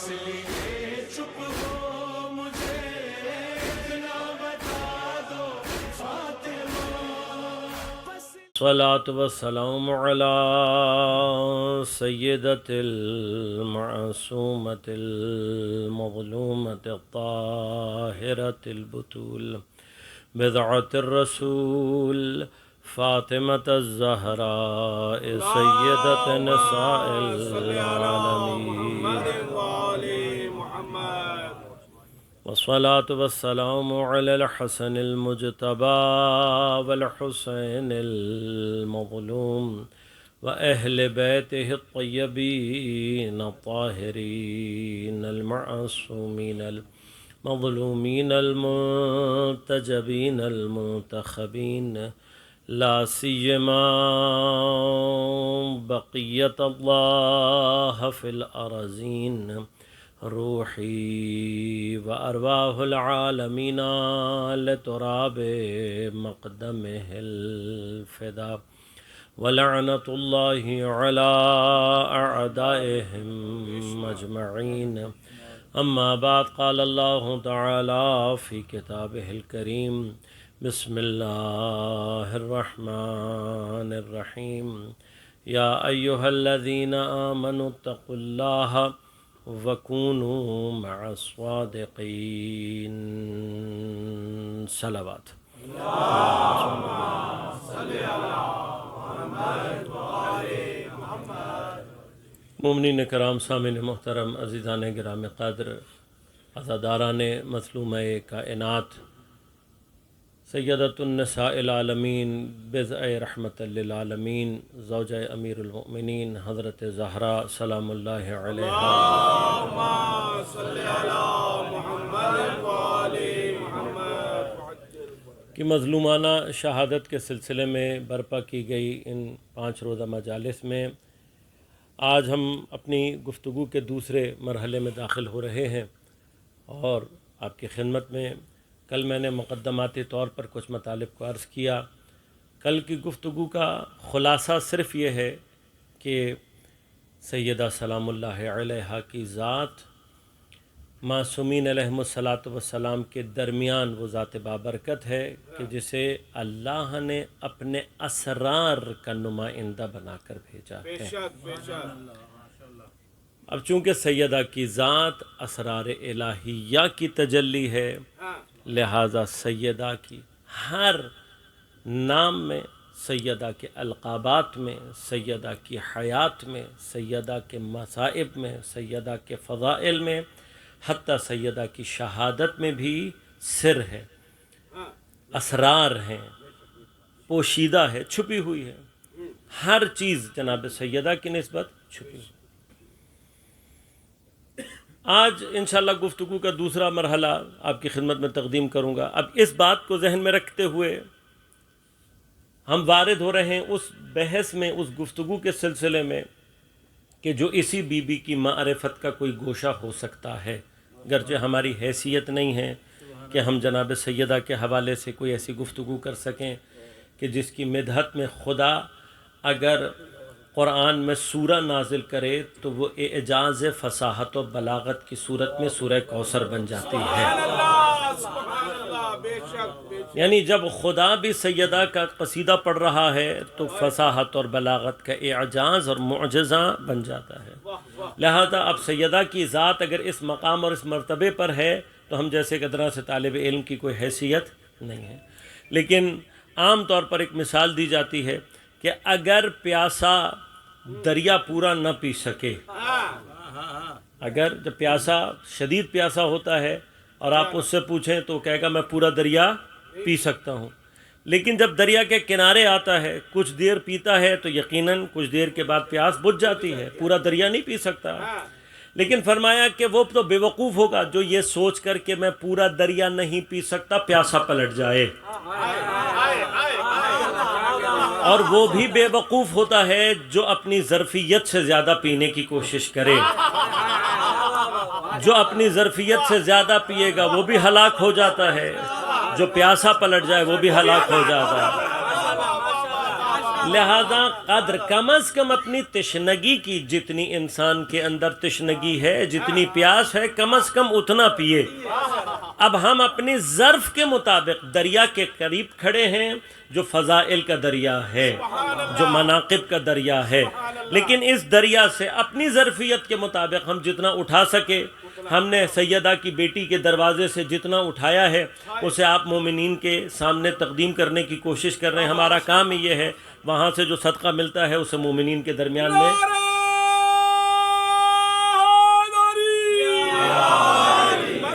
اس لیے چپ ہو مجھے اتنا بتا دو فاطمہ. الصلاة والسلام على سيدة المعصومة المظلومة الطاهرة البتول بضعة الرسول فاطمة الزهراء سيدة نساء العالمين. والصلاة والسلام على الحسن المجتبى والحسين المظلوم وأهل بيته الطيبين الطاهرين المعصومين المظلومين المنتجبين المنتخبين لا سيما بقية الله في الأرضين روحي وأرواح العالمين لتراب مقدمه الفداء ولعنة الله على أعدائهم أجمعين. أما بعد، قال الله تعالى في كتابه الكريم: بسم الله الرحمن الرحيم. يا أيها الذين آمنوا اتقوا الله وَكُونُوا مَعَ الصَّادِقِينَ. صلوات. مومنین کرام، سامعین محترم، عزیزان گرام قدر، عزاداران مظلومہ کائنات، سیدۃ النساء العالمین، بضع رحمت للعالمین، زوجہ امیر المؤمنین حضرت زہرا سلام اللہ علیہا کی مظلومانہ شہادت کے سلسلے میں برپا کی گئی ان 5 روزہ مجالس میں آج ہم اپنی گفتگو کے دوسرے مرحلے میں داخل ہو رہے ہیں، اور آپ کی خدمت میں کل میں نے مقدماتی طور پر کچھ مطالب کو عرض کیا. کل کی گفتگو کا خلاصہ صرف یہ ہے کہ سیدہ سلام اللہ علیہا کی ذات معصومین علیہم الصلاۃ والسلام کے درمیان وہ ذات بابرکت ہے کہ جسے اللہ نے اپنے اسرار کا نمائندہ بنا کر بھیجا ہے. اب چونکہ سیدہ کی ذات اسرار الہیہ کی تجلی ہے، لہذا سیدہ کی ہر نام میں، سیدہ کے القابات میں، سیدہ کی حیات میں، سیدہ کے مصائب میں، سیدہ کے فضائل میں، حتیٰ سیدہ کی شہادت میں بھی سر ہے، اسرار ہیں، پوشیدہ ہے، چھپی ہوئی ہے. ہر چیز جناب سیدہ کی نسبت چھپی ہوئی. آج انشاءاللہ گفتگو کا دوسرا مرحلہ آپ کی خدمت میں تقدیم کروں گا. اب اس بات کو ذہن میں رکھتے ہوئے ہم وارد ہو رہے ہیں اس بحث میں، اس گفتگو کے سلسلے میں کہ جو اسی بی بی کی معرفت کا کوئی گوشہ ہو سکتا ہے، گرچہ ہماری حیثیت نہیں ہے کہ ہم جناب سیدہ کے حوالے سے کوئی ایسی گفتگو کر سکیں کہ جس کی مدحت میں خدا اگر قرآن میں سورہ نازل کرے تو وہ اعجاز فصاحت و بلاغت کی صورت میں سورہ کوثر بن جاتی ہے. یعنی جب خدا بھی سیدہ کا قصیدہ پڑھ رہا ہے تو فصاحت اور بلاغت کا اعجاز اور معجزہ بن جاتا ہے. لہذا اب سیدہ کی ذات اگر اس مقام اور اس مرتبے پر ہے تو ہم جیسے قدرہ سے طالب علم کی کوئی حیثیت نہیں ہے. لیکن عام طور پر ایک مثال دی جاتی ہے کہ اگر پیاسا دریا پورا نہ پی سکے، اگر جب پیاسا شدید پیاسا ہوتا ہے اور آپ اس سے پوچھیں تو کہے گا میں پورا دریا پی سکتا ہوں، لیکن جب دریا کے کنارے آتا ہے کچھ دیر پیتا ہے تو یقیناً کچھ دیر کے بعد پیاس بجھ جاتی ہے، پورا دریا نہیں پی سکتا. لیکن فرمایا کہ وہ تو بے وقوف ہوگا جو یہ سوچ کر کہ میں پورا دریا نہیں پی سکتا پیاسا پلٹ جائے، اور وہ بھی بے وقوف ہوتا ہے جو اپنی ظرفیت سے زیادہ پینے کی کوشش کرے. جو اپنی ظرفیت سے زیادہ پیے گا وہ بھی ہلاک ہو جاتا ہے، جو پیاسا پلٹ جائے وہ بھی ہلاک ہو جاتا ہے. لہذا قدر کم از کم اپنی تشنگی کی، جتنی انسان کے اندر تشنگی ہے، جتنی پیاس ہے، کم از کم اتنا پیے۔ اب ہم اپنی ظرف کے مطابق دریا کے قریب کھڑے ہیں، جو فضائل کا دریا ہے، جو مناقب کا دریا ہے، لیکن اس دریا سے اپنی ظرفیت کے مطابق ہم جتنا اٹھا سکے، ہم نے سیدہ کی بیٹی کے دروازے سے جتنا اٹھایا ہے اسے آپ مومنین کے سامنے تقدیم کرنے کی کوشش کر رہے ہیں۔ ہمارا کام یہ ہے وہاں سے جو صدقہ ملتا ہے اسے مومنین کے درمیان میں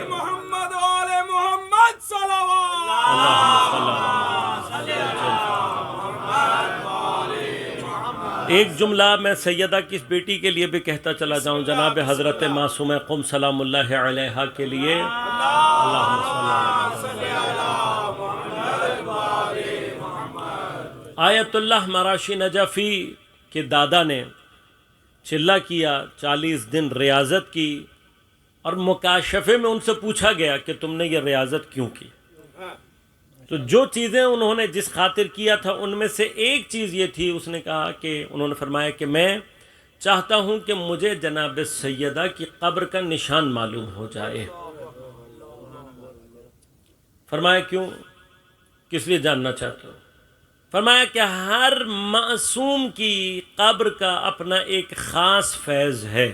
محمد آل محمد ایک جملہ میں سیدہ کی اس بیٹی کے لیے بھی کہتا چلا جاؤں، جناب حضرت معصومہ قم سلام اللہ علیہا کے لیے، اللہم صلی آیت اللہ مراشی نجفی کے دادا نے چلہ کیا، 40 دن ریاضت کی، اور مکاشفے میں ان سے پوچھا گیا کہ تم نے یہ ریاضت کیوں کی؟ تو جو چیزیں انہوں نے جس خاطر کیا تھا ان میں سے ایک چیز یہ تھی، اس نے کہا کہ انہوں نے فرمایا کہ میں چاہتا ہوں کہ مجھے جناب سیدہ کی قبر کا نشان معلوم ہو جائے۔ فرمایا کیوں؟ کس لیے جاننا چاہتے ہو؟ فرمایا کہ ہر معصوم کی قبر کا اپنا ایک خاص فیض ہے،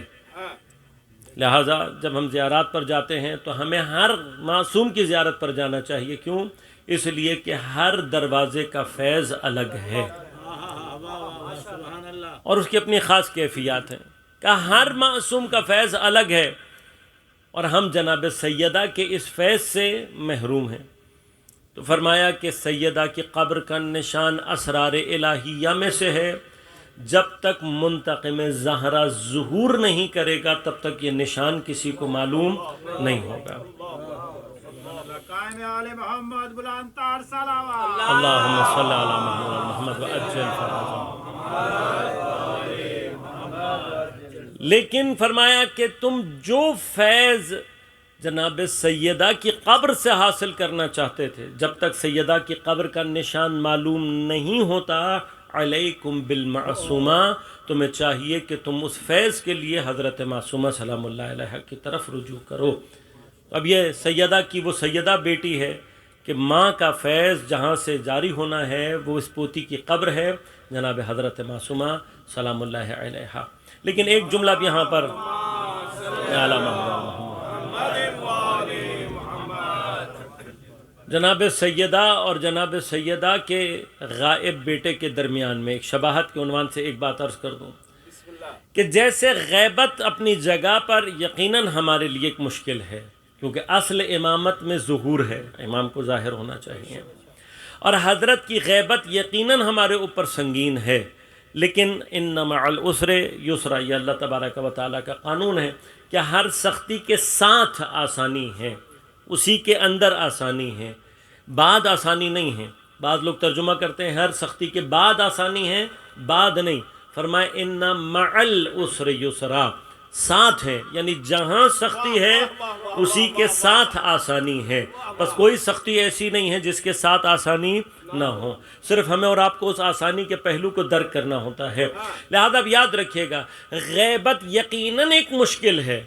لہٰذا جب ہم زیارات پر جاتے ہیں تو ہمیں ہر معصوم کی زیارت پر جانا چاہیے۔ کیوں؟ اس لیے کہ ہر دروازے کا فیض الگ ہے اور اس کی اپنی خاص کیفیات ہیں، کہ ہر معصوم کا فیض الگ ہے، اور ہم جناب سیدہ کے اس فیض سے محروم ہیں۔ تو فرمایا کہ سیدہ کی قبر کا نشان اسرار الہیہ میں سے ہے، جب تک منتقم زہرا ظہور نہیں کرے گا تب تک یہ نشان کسی کو معلوم نہیں ہوگا۔ اللہم صلی علی محمد وعجل فرجہ۔ لیکن فرمایا کہ تم جو فیض جناب سیدہ کی قبر سے حاصل کرنا چاہتے تھے، جب تک سیدہ کی قبر کا نشان معلوم نہیں ہوتا، علیکم بالمعصومہ، تمہیں چاہیے کہ تم اس فیض کے لیے حضرت معصومہ سلام اللہ علیہ کی طرف رجوع کرو۔ اب یہ سیدہ کی وہ سیدہ بیٹی ہے کہ ماں کا فیض جہاں سے جاری ہونا ہے وہ اس پوتی کی قبر ہے، جناب حضرت معصومہ سلام اللہ علیہ۔ لیکن ایک جملہ بھی یہاں پر جناب سیدہ اور جناب سیدہ کے غائب بیٹے کے درمیان میں ایک شباہت کے عنوان سے ایک بات عرض کر دوں کہ جیسے غیبت اپنی جگہ پر یقیناً ہمارے لیے ایک مشکل ہے، کیونکہ اصل امامت میں ظہور ہے، امام کو ظاہر ہونا چاہیے، اور حضرت کی غیبت یقیناً ہمارے اوپر سنگین ہے، لیکن ان مع العسر یسرا، یہ اللہ تبارک و تعالیٰ کا قانون ہے کہ ہر سختی کے ساتھ آسانی ہے، اسی کے اندر آسانی ہے، بعد آسانی نہیں ہے۔ بعض لوگ ترجمہ کرتے ہیں ہر سختی کے بعد آسانی ہے، بعد نہیں۔ فرمائے ان مع العسر یسرا، ساتھ ہے، یعنی جہاں سختی ہے اسی کے ساتھ آسانی ہے، بس کوئی سختی ایسی نہیں ہے جس کے ساتھ آسانی نہ ہو، صرف ہمیں اور آپ کو اس آسانی کے پہلو کو درک کرنا ہوتا ہے۔ لہذا اب یاد رکھیے گا، غیبت یقیناً ایک مشکل ہے،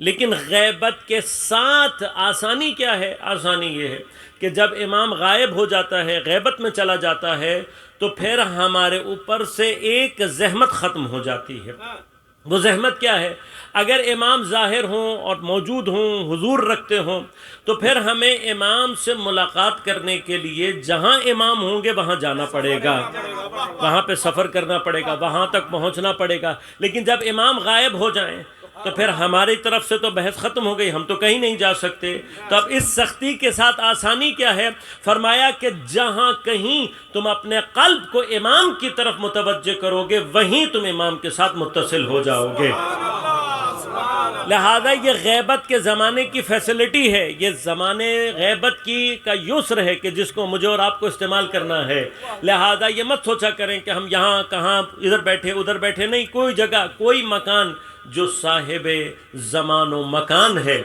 لیکن غیبت کے ساتھ آسانی کیا ہے؟ آسانی یہ ہے کہ جب امام غائب ہو جاتا ہے، غیبت میں چلا جاتا ہے، تو پھر ہمارے اوپر سے ایک زحمت ختم ہو جاتی ہے۔ وہ زحمت کیا ہے؟ اگر امام ظاہر ہوں اور موجود ہوں، حضور رکھتے ہوں، تو پھر ہمیں امام سے ملاقات کرنے کے لیے جہاں امام ہوں گے وہاں جانا پڑے گا، وہاں پہ سفر کرنا پڑے گا، وہاں تک پہنچنا پڑے گا۔ لیکن جب امام غائب ہو جائیں تو پھر ہماری طرف سے تو بحث ختم ہو گئی، ہم تو کہیں نہیں جا سکتے۔ تو اب اس سختی کے ساتھ آسانی کیا ہے؟ فرمایا کہ جہاں کہیں تم اپنے قلب کو امام کی طرف متوجہ کرو گے وہیں تم امام کے ساتھ متصل ہو جاؤ گے۔ لہذا یہ غیبت کے زمانے کی فیسلٹی ہے، یہ زمانے غیبت کا یسر ہے کہ جس کو مجھے اور آپ کو استعمال کرنا ہے۔ لہذا یہ مت سوچا کریں کہ ہم یہاں کہاں ادھر بیٹھے ادھر بیٹھے، نہیں، کوئی جگہ کوئی مکان جو صاحب زمان و مکان ہے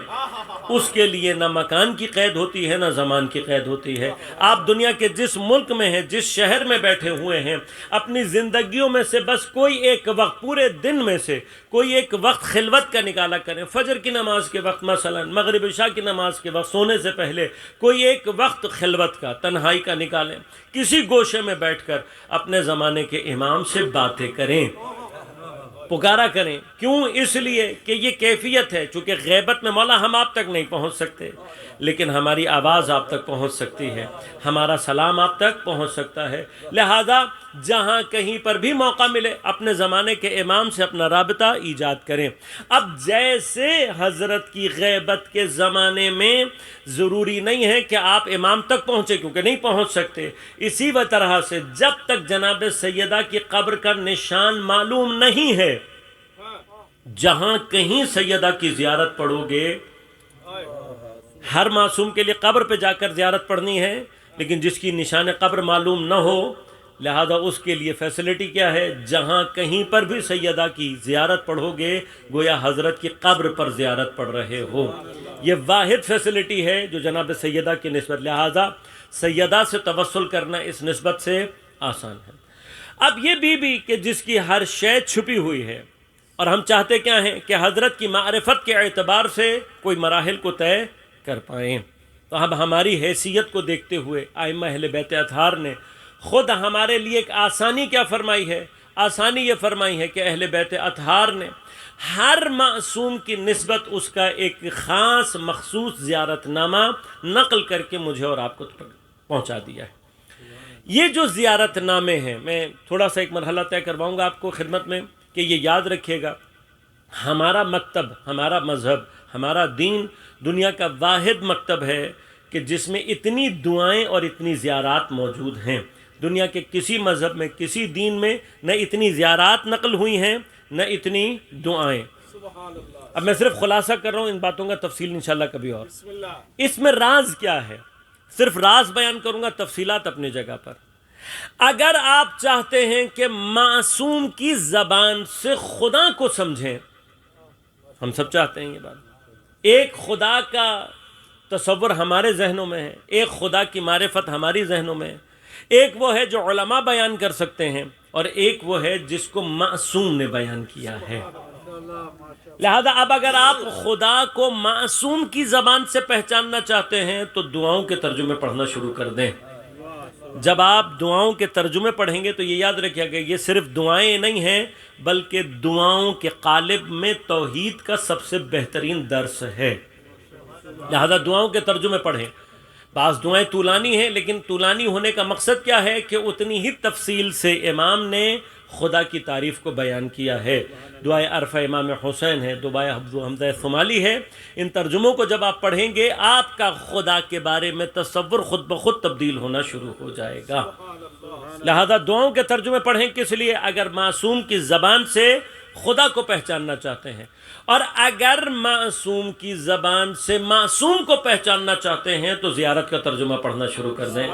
اس کے لیے نہ مکان کی قید ہوتی ہے نہ زمان کی قید ہوتی ہے۔ آپ دنیا کے جس ملک میں ہیں، جس شہر میں بیٹھے ہوئے ہیں، اپنی زندگیوں میں سے بس کوئی ایک وقت، پورے دن میں سے کوئی ایک وقت خلوت کا نکالا کریں۔ فجر کی نماز کے وقت مثلا، مغرب عشاء کی نماز کے وقت، سونے سے پہلے کوئی ایک وقت خلوت کا، تنہائی کا نکالیں۔ کسی گوشے میں بیٹھ کر اپنے زمانے کے امام سے باتیں کریں، پکارا کریں۔ کیوں؟ اس لیے کہ یہ کیفیت ہے، چونکہ غیبت میں مولا ہم آپ تک نہیں پہنچ سکتے، لیکن ہماری آواز آپ تک پہنچ سکتی ہے، ہمارا سلام آپ تک پہنچ سکتا ہے۔ لہذا جہاں کہیں پر بھی موقع ملے اپنے زمانے کے امام سے اپنا رابطہ ایجاد کریں۔ اب جیسے حضرت کی غیبت کے زمانے میں ضروری نہیں ہے کہ آپ امام تک پہنچے، کیونکہ نہیں پہنچ سکتے، اسی طرح سے جب تک جناب سیدہ کی قبر کا نشان معلوم نہیں ہے، جہاں کہیں سیدہ کی زیارت پڑھو گے، ہر معصوم کے لیے قبر پہ جا کر زیارت پڑھنی ہے، لیکن جس کی نشان قبر معلوم نہ ہو، لہذا اس کے لیے فیسلٹی کیا ہے؟ جہاں کہیں پر بھی سیدہ کی زیارت پڑھو گے، گویا حضرت کی قبر پر زیارت پڑھ رہے ہو۔ یہ واحد فیسلٹی ہے جو جناب سیدہ کی نسبت، لہذا سیدہ سے توسل کرنا اس نسبت سے آسان ہے۔ اب یہ بی بی کہ جس کی ہر شے چھپی ہوئی ہے، اور ہم چاہتے کیا ہیں کہ حضرت کی معرفت کے اعتبار سے کوئی مراحل کو طے کر پائیں، تو اب ہماری حیثیت کو دیکھتے ہوئے ائمہ اہل بیت اطہار نے خود ہمارے لیے ایک آسانی کیا فرمائی ہے؟ آسانی یہ فرمائی ہے کہ اہل بیت اطہار نے ہر معصوم کی نسبت اس کا ایک خاص مخصوص زیارت نامہ نقل کر کے مجھے اور آپ کو پہنچا دیا ہے۔ یہ جو زیارت نامے ہیں، میں تھوڑا سا ایک مرحلہ طے کرواؤں گا آپ کو خدمت میں کہ یہ یاد رکھیے گا، ہمارا مکتب، ہمارا مذہب، ہمارا دین دنیا کا واحد مکتب ہے کہ جس میں اتنی دعائیں اور اتنی زیارات موجود ہیں۔ دنیا کے کسی مذہب میں، کسی دین میں نہ اتنی زیارات نقل ہوئی ہیں، نہ اتنی دعائیں۔ اب میں صرف خلاصہ کر رہا ہوں، ان باتوں کا تفصیل انشاءاللہ کبھی اور۔ اس میں راز کیا ہے؟ صرف راز بیان کروں گا، تفصیلات اپنی جگہ پر۔ اگر آپ چاہتے ہیں کہ معصوم کی زبان سے خدا کو سمجھیں، ہم سب چاہتے ہیں یہ بات، ایک خدا کا تصور ہمارے ذہنوں میں ہے، ایک خدا کی معرفت ہماری ذہنوں میں ہے، ایک وہ ہے جو علماء بیان کر سکتے ہیں، اور ایک وہ ہے جس کو معصوم نے بیان کیا ہے۔ لہذا اب اگر آپ خدا کو معصوم کی زبان سے پہچاننا چاہتے ہیں تو دعاؤں کے ترجمے پڑھنا شروع کر دیں۔ جب آپ دعاؤں کے ترجمے پڑھیں گے تو یہ یاد رکھیے گا، یہ صرف دعائیں نہیں ہیں بلکہ دعاؤں کے قالب میں توحید کا سب سے بہترین درس ہے۔ لہذا دعاؤں کے ترجمے پڑھیں۔ بعض دعائیں طولانی ہیں، لیکن طولانی ہونے کا مقصد کیا ہے کہ اتنی ہی تفصیل سے امام نے خدا کی تعریف کو بیان کیا ہے۔ دعائے عرفہ امام حسین ہے، دعائے حمزہ ثمالی ہے۔ ان ترجموں کو جب آپ پڑھیں گے، آپ کا خدا کے بارے میں تصور خود بخود تبدیل ہونا شروع ہو جائے گا۔ لہذا دعاؤں کے ترجمے پڑھیں، کس لیے؟ اگر معصوم کی زبان سے خدا کو پہچاننا چاہتے ہیں، اور اگر معصوم کی زبان سے معصوم کو پہچاننا چاہتے ہیں تو زیارت کا ترجمہ پڑھنا شروع کر دیں۔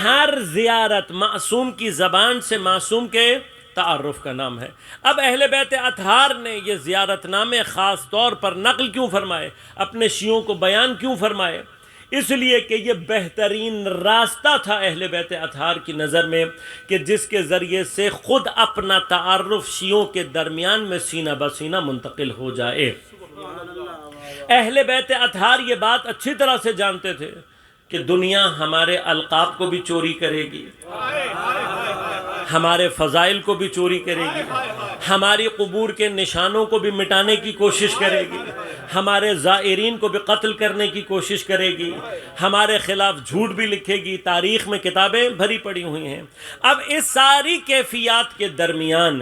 ہر زیارت معصوم کی زبان سے معصوم کے تعارف کا نام ہے۔ اب اہل بیت اطہار نے یہ زیارت نامے خاص طور پر نقل کیوں فرمائے، اپنے شیعوں کو بیان کیوں فرمائے؟ اس لیے کہ یہ بہترین راستہ تھا اہل بیت اطہار کی نظر میں کہ جس کے ذریعے سے خود اپنا تعارف شیعوں کے درمیان میں سینہ بسینہ منتقل ہو جائے۔ اہل بیت اطہار یہ بات اچھی طرح سے جانتے تھے کہ دنیا ہمارے القاب کو بھی چوری کرے گی، ہمارے فضائل کو بھی چوری کرے گی، ہماری قبور کے نشانوں کو بھی مٹانے کی کوشش کرے گی، ہمارے زائرین کو بھی قتل کرنے کی کوشش کرے گی، ہمارے خلاف جھوٹ بھی لکھے گی، تاریخ میں کتابیں بھری پڑی ہوئی ہیں۔ اب اس ساری کیفیات کے درمیان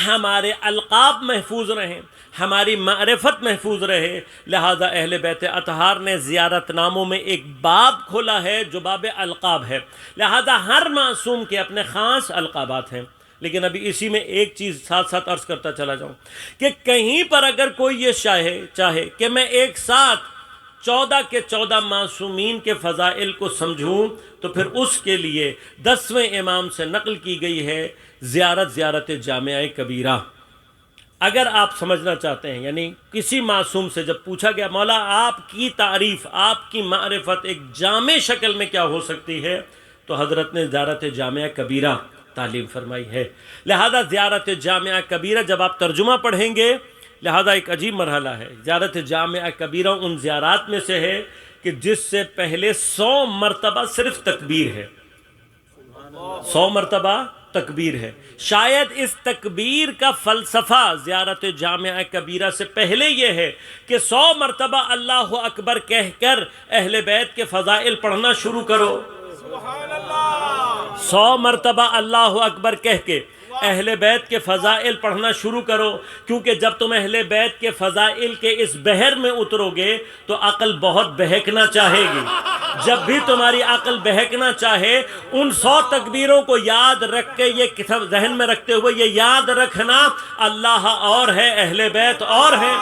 ہمارے القاب محفوظ رہیں، ہماری معرفت محفوظ رہے، لہذا اہل بیت اطہار نے زیارت ناموں میں ایک باب کھولا ہے جو باب القاب ہے۔ لہذا ہر معصوم کے اپنے خاص القابات ہیں۔ لیکن ابھی اسی میں ایک چیز ساتھ ساتھ عرض کرتا چلا جاؤں کہ کہیں پر اگر کوئی یہ چاہے کہ میں ایک ساتھ 14 کے 14 معصومین کے فضائل کو سمجھوں، تو پھر اس کے لیے 10ویں امام سے نقل کی گئی ہے زیارت جامعہ کبیرہ۔ اگر آپ سمجھنا چاہتے ہیں، یعنی کسی معصوم سے جب پوچھا گیا مولا آپ کی تعریف، آپ کی معرفت ایک جامع شکل میں کیا ہو سکتی ہے، تو حضرت نے زیارت جامعہ کبیرہ تعلیم فرمائی ہے۔ لہذا زیارت جامعہ کبیرہ جب آپ ترجمہ پڑھیں گے، لہذا ایک عجیب مرحلہ ہے۔ زیارت جامعہ کبیرہ ان زیارات میں سے ہے کہ جس سے پہلے 100 مرتبہ صرف تکبیر ہے، 100 مرتبہ تکبیر ہے۔ شاید اس تکبیر کا فلسفہ زیارت جامعہ کبیرہ سے پہلے یہ ہے کہ 100 مرتبہ اللہ اکبر کہہ کر اہل بیت کے فضائل پڑھنا شروع کرو، 100 مرتبہ اللہ اکبر کہہ کے اہل بیت کے فضائل پڑھنا شروع کرو، کیونکہ جب تم اہل بیت کے فضائل کے اس بحر میں اترو گے تو عقل بہت بہکنا چاہے گی۔ جب بھی تمہاری عقل بہکنا چاہے، ان 100 تکبیروں کو یاد رکھ کے یہ ذہن میں رکھتے ہوئے یہ یاد رکھنا اللہ اور ہے، اہل بیت اور ہے۔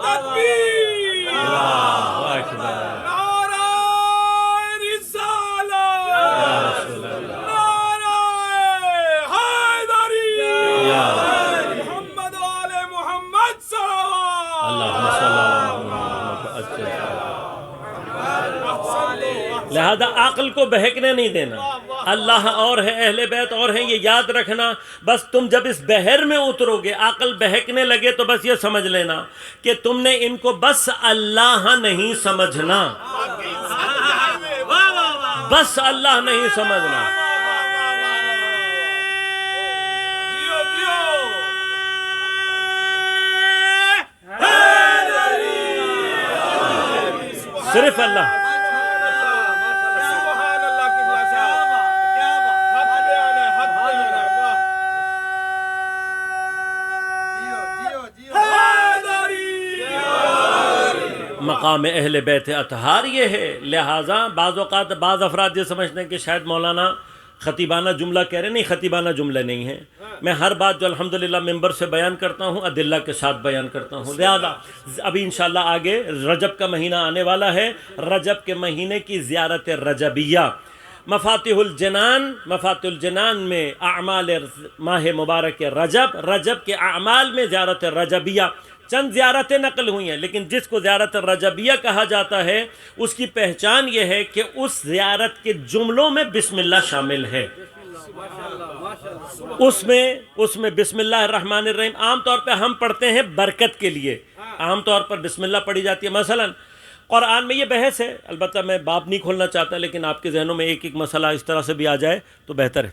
تکبیر، اللہ اکبر، نعرہ رسالت، نعرہ حیدری، محمد آل محمد صلوات۔ اللہم صلی اللہ علیہ وسلم۔ لہذا عقل کو بہکنے نہیں دینا، اللہ اور ہے، اہل بیت اور ہیں، یہ یاد رکھنا۔ بس تم جب اس بحر میں اترو گے، عقل بہکنے لگے، تو بس یہ سمجھ لینا کہ تم نے ان کو بس اللہ نہیں سمجھنا، بس اللہ نہیں سمجھنا۔ جیو جیو، صرف اللہ۔ سبحان اللہ کی بلا حق بیان ہے، حق بیان ہے، واہ۔ حیدری، مقام اہل بیت اطہار یہ ہے۔ لہٰذا بعض اوقات بعض افراد یہ سمجھتے ہیں کہ شاید مولانا خطیبانہ جملہ کہہ رہے ہیں، نہیں، خطیبانہ جملہ نہیں ہے۔ میں ہر بات جو الحمدللہ ممبر سے بیان کرتا ہوں ادلہ کے ساتھ بیان کرتا ہوں۔ لہذا ابھی انشاءاللہ آگے رجب کا مہینہ آنے والا ہے، رجب کے مہینے کی زیارت رجبیہ، مفاتح الجنان میں اعمال ماہ مبارک رجب کے اعمال میں زیارت رجبیہ، چند زیارتیں نقل ہوئی ہیں، لیکن جس کو زیارت رجبیہ کہا جاتا ہے اس کی پہچان یہ ہے کہ اس زیارت کے جملوں میں بسم اللہ شامل ہے۔ اس میں بسم اللہ الرحمن الرحیم عام طور پہ ہم پڑھتے ہیں برکت کے لیے، عام طور پر بسم اللہ پڑھی جاتی ہے۔ مثلا قرآن میں یہ بحث ہے، البتہ میں باب نہیں کھولنا چاہتا، لیکن آپ کے ذہنوں میں ایک ایک مسئلہ اس طرح سے بھی آ جائے تو بہتر ہے۔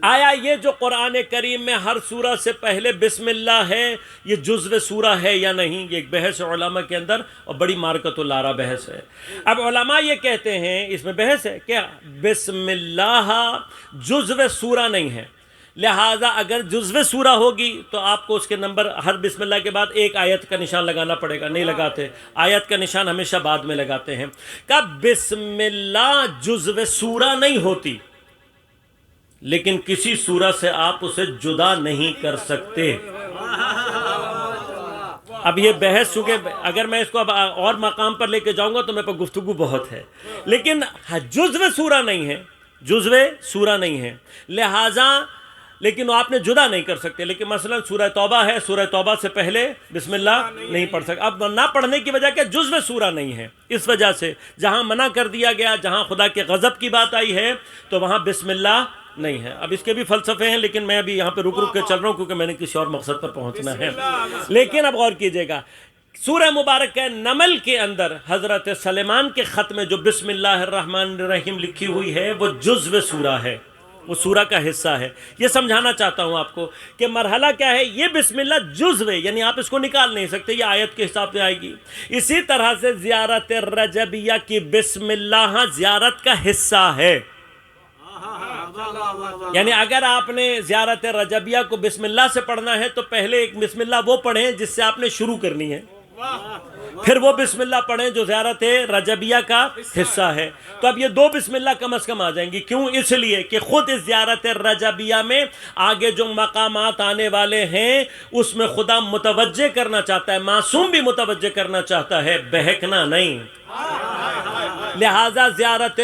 آیا یہ جو قرآن کریم میں ہر سورہ سے پہلے بسم اللہ ہے، یہ جزو سورہ ہے یا نہیں؟ یہ ایک بحث ہے علماء کے اندر، اور بڑی مارکت الارا بحث ہے۔ اب علماء یہ کہتے ہیں، اس میں بحث ہے کہ بسم اللہ جزو سورہ نہیں ہے، لہٰذا اگر جزو سورہ ہوگی تو آپ کو اس کے نمبر ہر بسم اللہ کے بعد ایک آیت کا نشان لگانا پڑے گا، نہیں لگاتے، آیت کا نشان ہمیشہ بعد میں لگاتے ہیں۔ کہ بسم اللہ جزو سورہ نہیں ہوتی، لیکن کسی سورہ سے آپ اسے جدا نہیں کر سکتے۔ اب یہ بحث، چونکہ اگر میں اس کو اب اور مقام پر لے کے جاؤں گا تو میرے پاس گفتگو بہت ہے، لیکن جزو سورہ نہیں ہے، جزو سورہ نہیں ہے، لہٰذا لیکن وہ آپ نے جدا نہیں کر سکتے۔ لیکن مثلا سورہ توبہ ہے، سورہ توبہ سے پہلے بسم اللہ نہیں پڑھ سکتے۔ اب نہ پڑھنے کی وجہ کہ جزو سورہ نہیں ہے، اس وجہ سے جہاں منع کر دیا گیا، جہاں خدا کے غضب کی بات آئی ہے تو وہاں بسم اللہ نہیں ہے۔ اب اس کے بھی فلسفے ہیں، لیکن میں ابھی یہاں پہ رک کے چل رہا ہوں کیونکہ میں نے کسی اور مقصد پر پہنچنا ہے۔ لیکن اب غور کیجئے گا، سورہ مبارک نمل کے اندر حضرت سلیمان کے خط میں جو بسم اللہ الرحمن الرحیم لکھی ہوئی ہے وہ جزو سورہ ہے، وہ سورہ کا حصہ ہے۔ یہ سمجھانا چاہتا ہوں آپ کو کہ مرحلہ کیا ہے، یہ بسم اللہ جزو ہے، یعنی آپ اس کو نکال نہیں سکتے، یہ آیت کے حساب سے آئے گی۔ اسی طرح سے زیارت رجبیہ کی بسم اللہ زیارت کا حصہ ہے، یعنی اگر آپ نے زیارت رجبیہ کو بسم اللہ سے پڑھنا ہے تو پہلے ایک بسم اللہ وہ پڑھیں جس سے آپ نے شروع کرنی ہے، پھر وہ بسم اللہ پڑھیں جو زیارت رجبیہ کا حصہ ہے۔ تو اب یہ دو بسم اللہ کم از کم آ جائیں گی۔ کیوں؟ اس لیے کہ خود اس زیارت رجبیہ میں آگے جو مقامات آنے والے ہیں اس میں خدا متوجہ کرنا چاہتا ہے، معصوم بھی متوجہ کرنا چاہتا ہے، بہکنا نہیں۔ لہٰذا زیارت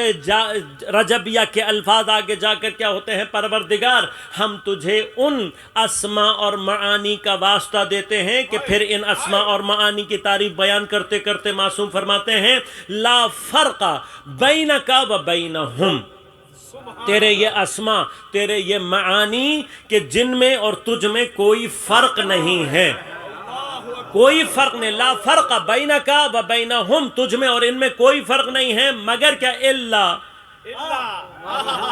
رجبیہ کے الفاظ آگے جا کر کیا ہوتے ہیں؟ پروردگار ہم تجھے ان اسماء اور معانی کا واسطہ دیتے ہیں کہ پھر ان اسماء اور معانی کی تعریف بیان کرتے کرتے معصوم فرماتے ہیں لا فرق بینک و بینہم، تیرے یہ اسماء، تیرے یہ معانی کہ جن میں اور تجھ میں کوئی فرق نہیں ہے، کوئی فرق نہیں، لا فرق بینک و بینہم، تجھ میں اور ان میں کوئی فرق نہیں ہے مگر کیا؟ الا،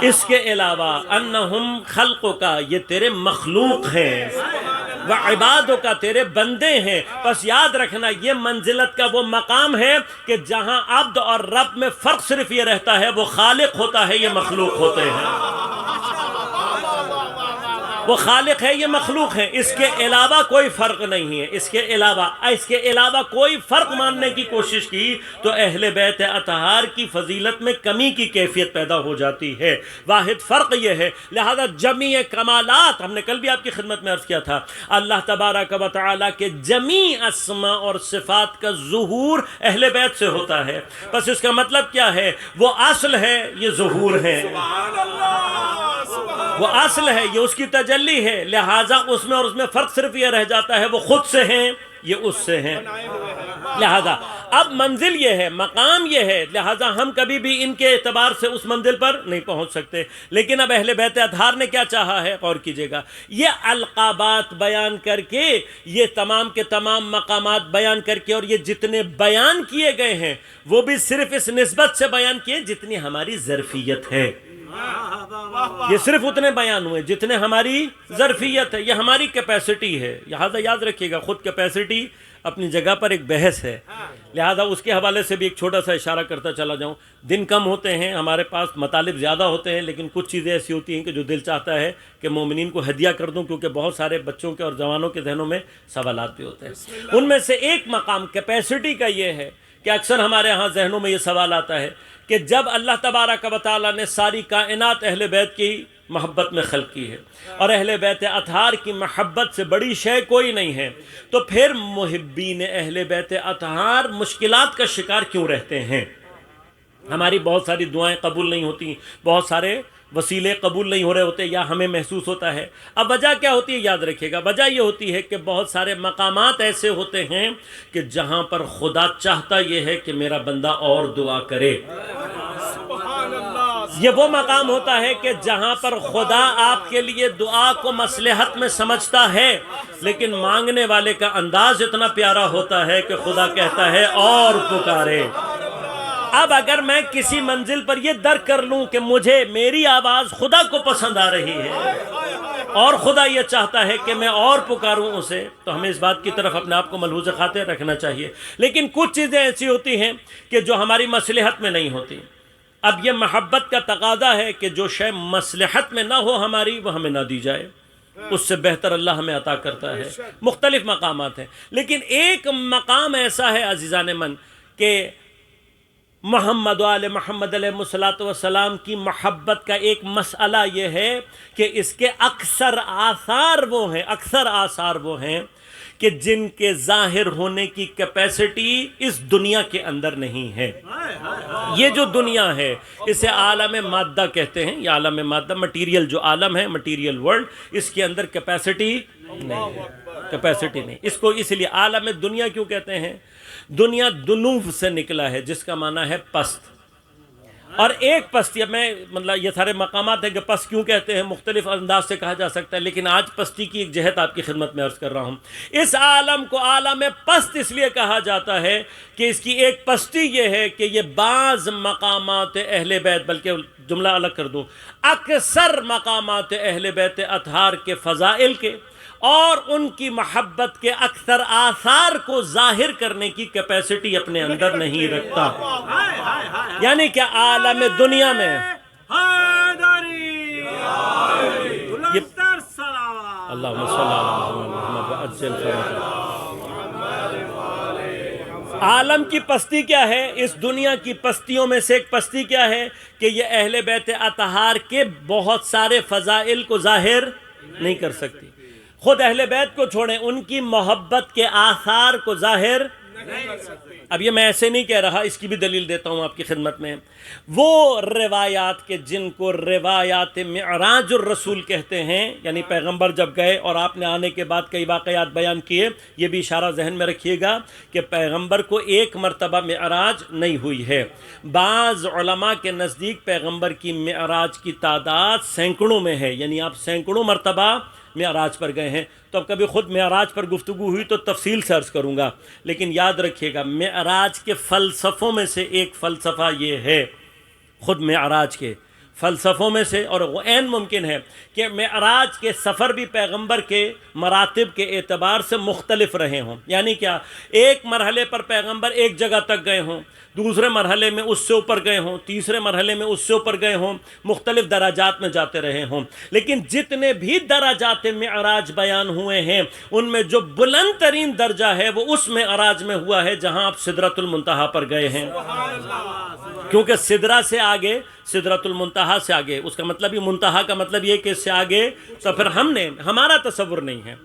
اس کے علاوہ، انہم خلقک، یہ تیرے مخلوق ہیں، وعبادک، تیرے بندے ہیں۔ بس یاد رکھنا یہ منزلت کا وہ مقام ہے کہ جہاں عبد اور رب میں فرق صرف یہ رہتا ہے، وہ خالق ہوتا ہے، یہ مخلوق ہوتے ہیں، وہ خالق ہے، یہ مخلوق ہے، اس کے علاوہ کوئی فرق نہیں ہے۔ اس کے علاوہ کوئی فرق ماننے کی کوشش کی تو اہل بیت اطہار کی فضیلت میں کمی کی کیفیت پیدا ہو جاتی ہے۔ واحد فرق یہ ہے، لہذا جمیع کمالات، ہم نے کل بھی آپ کی خدمت میں عرض کیا تھا، اللہ تبارک و تعالیٰ کے جمیع اسماء اور صفات کا ظہور اہل بیت سے ہوتا ہے۔ بس اس کا مطلب کیا ہے؟ وہ اصل ہے، یہ ظہور ہے، وہ اصل ہے، یہ اس کی تجلی ہے، لہٰذا اس میں اور اس میں فرق صرف یہ رہ جاتا ہے وہ خود سے ہیں، یہ اس سے ہیں۔ لہٰذا اب منزل یہ ہے، مقام یہ ہے، لہٰذا ہم کبھی بھی ان کے اعتبار سے اس منزل پر نہیں پہنچ سکتے۔ لیکن اب اہل بیت اطہار نے کیا چاہا ہے؟ غور کیجئے گا، یہ القابات بیان کر کے، یہ تمام کے تمام مقامات بیان کر کے، اور یہ جتنے بیان کیے گئے ہیں وہ بھی صرف اس نسبت سے بیان کیے جتنی ہماری ظرفیت ہے، یہ صرف اتنے بیان ہوئے جتنے ہماری ظرفیت ہے، یہ ہماری کیپیسٹی ہے۔ لہٰذا یاد رکھیے گا، خود کیپیسٹی اپنی جگہ پر ایک بحث ہے، لہٰذا اس کے حوالے سے بھی ایک چھوٹا سا اشارہ کرتا چلا جاؤں۔ دن کم ہوتے ہیں، ہمارے پاس مطالب زیادہ ہوتے ہیں، لیکن کچھ چیزیں ایسی ہوتی ہیں کہ جو دل چاہتا ہے کہ مومنین کو ہدیہ کر دوں، کیونکہ بہت سارے بچوں کے اور جوانوں کے ذہنوں میں سوالات بھی ہوتے ہیں۔ ان میں سے ایک مقام کیپیسٹی کا یہ ہے کہ اکثر ہمارے ہاں ذہنوں میں یہ سوال آتا ہے کہ جب اللہ تبارک و تعالیٰ نے ساری کائنات اہل بیت کی محبت میں خلق کی ہے اور اہل بیت اطہار کی محبت سے بڑی شے کوئی نہیں ہے، تو پھر محبین اہل بیت اطہار مشکلات کا شکار کیوں رہتے ہیں؟ ہماری بہت ساری دعائیں قبول نہیں ہوتی، بہت سارے وسیلے قبول نہیں ہو رہے ہوتے، یا ہمیں محسوس ہوتا ہے۔ اب وجہ کیا ہوتی ہے؟ یاد رکھیے گا، وجہ یہ ہوتی ہے کہ بہت سارے مقامات ایسے ہوتے ہیں کہ جہاں پر خدا چاہتا یہ ہے کہ میرا بندہ اور دعا کرے۔ یہ وہ مقام ہوتا ہے کہ جہاں پر خدا آپ کے لیے دعا کو مصلحت میں سمجھتا ہے، لیکن مانگنے والے کا انداز اتنا پیارا ہوتا ہے کہ خدا کہتا ہے اور پکارے۔ اب اگر میں کسی منزل پر یہ درک کر لوں کہ مجھے میری آواز خدا کو پسند آ رہی ہے اور خدا یہ چاہتا ہے کہ میں اور پکاروں اسے، تو ہمیں اس بات کی طرف اپنے آپ کو ملحوظ خاطر رکھنا چاہیے۔ لیکن کچھ چیزیں ایسی ہوتی ہیں کہ جو ہماری مصلحت میں نہیں ہوتی۔ اب یہ محبت کا تقاضا ہے کہ جو شے مصلحت میں نہ ہو ہماری، وہ ہمیں نہ دی جائے، اس سے بہتر اللہ ہمیں عطا کرتا ہے۔ مختلف مقامات ہیں، لیکن ایک مقام ایسا ہے عزیزان من کہ محمد و آل محمد علیہ السلام کی محبت کا ایک مسئلہ یہ ہے کہ اس کے اکثر آثار وہ ہیں کہ جن کے ظاہر ہونے کی کیپیسٹی اس دنیا کے اندر نہیں ہے۔ یہ جو دنیا ہے اسے عالم مادہ کہتے ہیں، یہ عالم مادہ، مٹیریل جو عالم ہے، مٹیریل ورلڈ، اس کے اندر کیپیسٹی نہیں ہے، کیپیسٹی نہیں۔ اس کو اس لیے عالم دنیا کیوں کہتے ہیں؟ دنیا دنوف سے نکلا ہے، جس کا معنی ہے پست، اور ایک پستی، اب میں مطلب یہ سارے مقامات ہیں کہ پست کیوں کہتے ہیں، مختلف انداز سے کہا جا سکتا ہے، لیکن آج پستی کی ایک جہت آپ کی خدمت میں عرض کر رہا ہوں۔ اس عالم کو عالم پست اس لیے کہا جاتا ہے کہ اس کی ایک پستی یہ ہے کہ یہ بعض مقامات اہل بیت، بلکہ جملہ الگ کر دوں، اکثر مقامات اہل بیت اطہار کے فضائل کے اور ان کی محبت کے اکثر آثار کو ظاہر کرنے کی کیپیسٹی اپنے اندر نہیں رکھتا۔ یعنی کہ عالم دنیا میں اللہم صلی علی محمد وعجل فرجہ۔ عالم کی پستی کیا ہے؟ اس دنیا کی پستیوں میں سے ایک پستی کیا ہے کہ یہ اہل بیت اطہار کے بہت سارے فضائل کو ظاہر نہیں کر سکتی۔ خود اہل بیت کو چھوڑیں، ان کی محبت کے آثار کو ظاہر اب یہ میں ایسے نہیں کہہ رہا، اس کی بھی دلیل دیتا ہوں آپ کی خدمت میں۔ وہ روایات کے جن کو روایات معراج الرسول کہتے ہیں، یعنی پیغمبر جب گئے اور آپ نے آنے کے بعد کئی واقعات بیان کیے، یہ بھی اشارہ ذہن میں رکھیے گا کہ پیغمبر کو ایک مرتبہ معراج نہیں ہوئی ہے۔ بعض علماء کے نزدیک پیغمبر کی معراج کی تعداد سینکڑوں میں ہے، یعنی آپ سینکڑوں مرتبہ معراج پر گئے ہیں۔ تو اب کبھی خود معراج پر گفتگو ہوئی تو تفصیل سے عرض کروں گا، لیکن یاد رکھیے گا معراج کے فلسفوں میں سے ایک فلسفہ یہ ہے، خود معراج کے فلسفوں میں سے، اور وہ عین ممکن ہے کہ معراج کے سفر بھی پیغمبر کے مراتب کے اعتبار سے مختلف رہے ہوں۔ یعنی کیا، ایک مرحلے پر پیغمبر ایک جگہ تک گئے ہوں، دوسرے مرحلے میں اس سے اوپر گئے ہوں، تیسرے مرحلے میں اس سے اوپر گئے ہوں، مختلف درجات میں جاتے رہے ہوں۔ لیکن جتنے بھی درجات معراج بیان ہوئے ہیں، ان میں جو بلند ترین درجہ ہے وہ اس معراج میں ہوا ہے جہاں آپ سدرۃ المنتہا پر گئے ہیں، کیونکہ سدرہ سے آگے، سدرۃ المنتہا سے آگے، اس کا مطلب یہ منتہا کا مطلب یہ کہ اس سے آگے تو پھر ہمارا تصور نہیں ہے،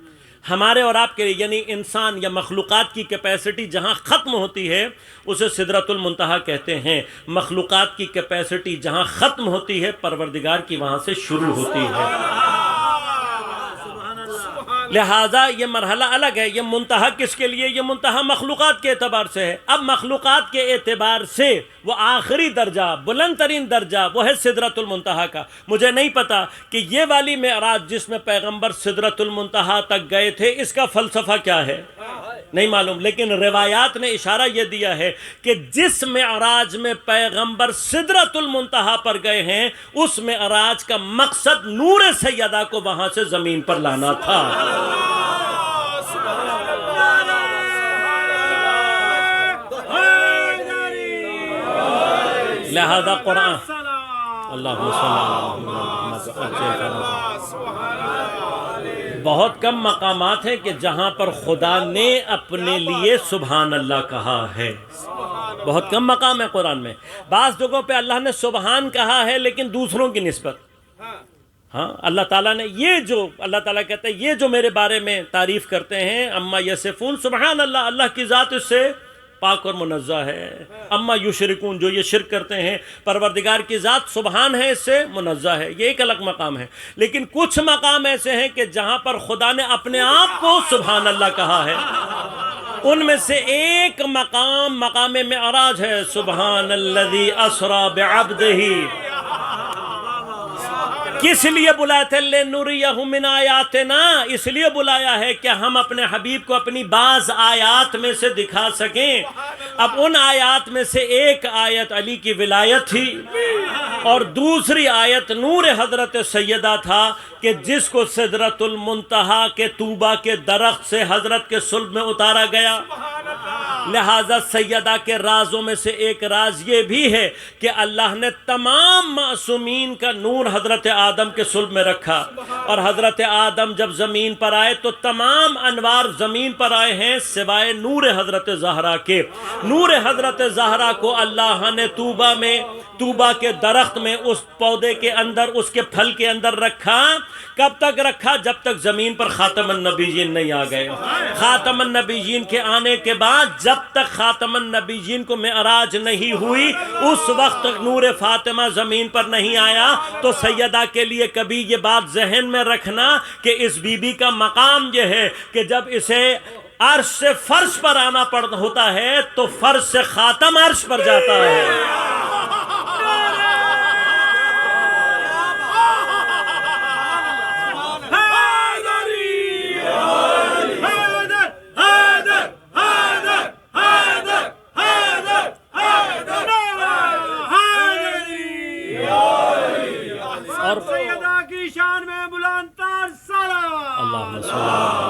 ہمارے اور آپ کے لیے، یعنی انسان یا مخلوقات کی کیپیسٹی جہاں ختم ہوتی ہے اسے سدرۃ المنتہا کہتے ہیں، مخلوقات کی کیپیسٹی جہاں ختم ہوتی ہے پروردگار کی وہاں سے شروع ہوتی ہے۔ لہٰذا یہ مرحلہ الگ ہے۔ یہ منتہا کس کے لیے؟ یہ منتہا مخلوقات کے اعتبار سے ہے۔ اب مخلوقات کے اعتبار سے وہ آخری درجہ، بلند ترین درجہ، وہ ہے سدرۃ المنتہا کا۔ مجھے نہیں پتا کہ یہ والی معراج جس میں پیغمبر سدرۃ المنتہا تک گئے تھے، اس کا فلسفہ کیا ہے، نہیں معلوم، لیکن روایات نے اشارہ یہ دیا ہے کہ جس معراج میں پیغمبر سدرۃ المنتہا پر گئے ہیں، اس معراج کا مقصد نور سیدہ کو وہاں سے زمین پر لانا تھا۔ لہذا قرآن، اللہم صلی اللہ علیہ وسلم، بہت کم مقامات ہیں کہ جہاں پر خدا نے اپنے لیے سبحان اللہ کہا ہے، بہت کم مقام ہے قرآن میں۔ بعض جگہوں پہ اللہ نے سبحان کہا ہے لیکن دوسروں کی نسبت، ہاں اللہ تعالیٰ نے یہ جو، اللہ تعالیٰ کہتا ہے یہ جو میرے بارے میں تعریف کرتے ہیں، اما یصفون، سبحان اللہ، اللہ کی ذات اس سے پاک اور منزہ ہے۔ اما یشرکون، جو یہ شرک کرتے ہیں، پروردگار کی ذات سبحان ہے، اس سے منزہ ہے، یہ ایک الگ مقام ہے۔ لیکن کچھ مقام ایسے ہیں کہ جہاں پر خدا نے اپنے آپ کو سبحان اللہ کہا ہے، ان میں سے ایک مقام مقام معراج ہے، سبحان الذی اسری بعبدہ۔ کس لیے بلایا تھے؟ لِنُرِيَهُ مِنْ آیَاتِنَا، اس لیے بلایا ہے کہ ہم اپنے حبیب کو اپنی بعض آیات میں سے دکھا سکیں۔ اب ان آیات میں سے ایک آیت علی کی ولایت تھی، اور دوسری آیت نور حضرت سیدہ تھا کہ جس کو سدرۃ المنتہا کے طوبہ کے درخت سے حضرت کے صلب میں اتارا گیا۔ لہذا سیدہ کے رازوں میں سے ایک راز یہ بھی ہے کہ اللہ نے تمام معصومین کا نور حضرت آدم کے صلب میں رکھا، اور حضرت آدم جب زمین پر آئے تو تمام انوار زمین پر آئے ہیں سوائے نور حضرت زہرا کے۔ نور حضرت زہرا کو اللہ نے طوبہ میں، طوبہ کے درخت میں، اس پودے کے اندر، اس کے پھل کے اندر رکھا۔ کب تک رکھا؟ جب تک زمین پر خاتم النبیین نہیں آ گئے۔ خاتم النبیین کے آنے کے بعد جب تک خاتم النبیین کو معراج نہیں ہوئی، اس وقت تک نور فاطمہ زمین پر نہیں آیا۔ تو سیدہ کے لیے کبھی یہ بات ذہن میں رکھنا کہ اس بی بی کا مقام یہ ہے کہ جب اسے عرش سے فرش پر آنا ہوتا ہے تو فرش سے خاتم عرش پر جاتا ہے۔ اور سیدہ کی شان میں بلند تر سلام، اللہم صلی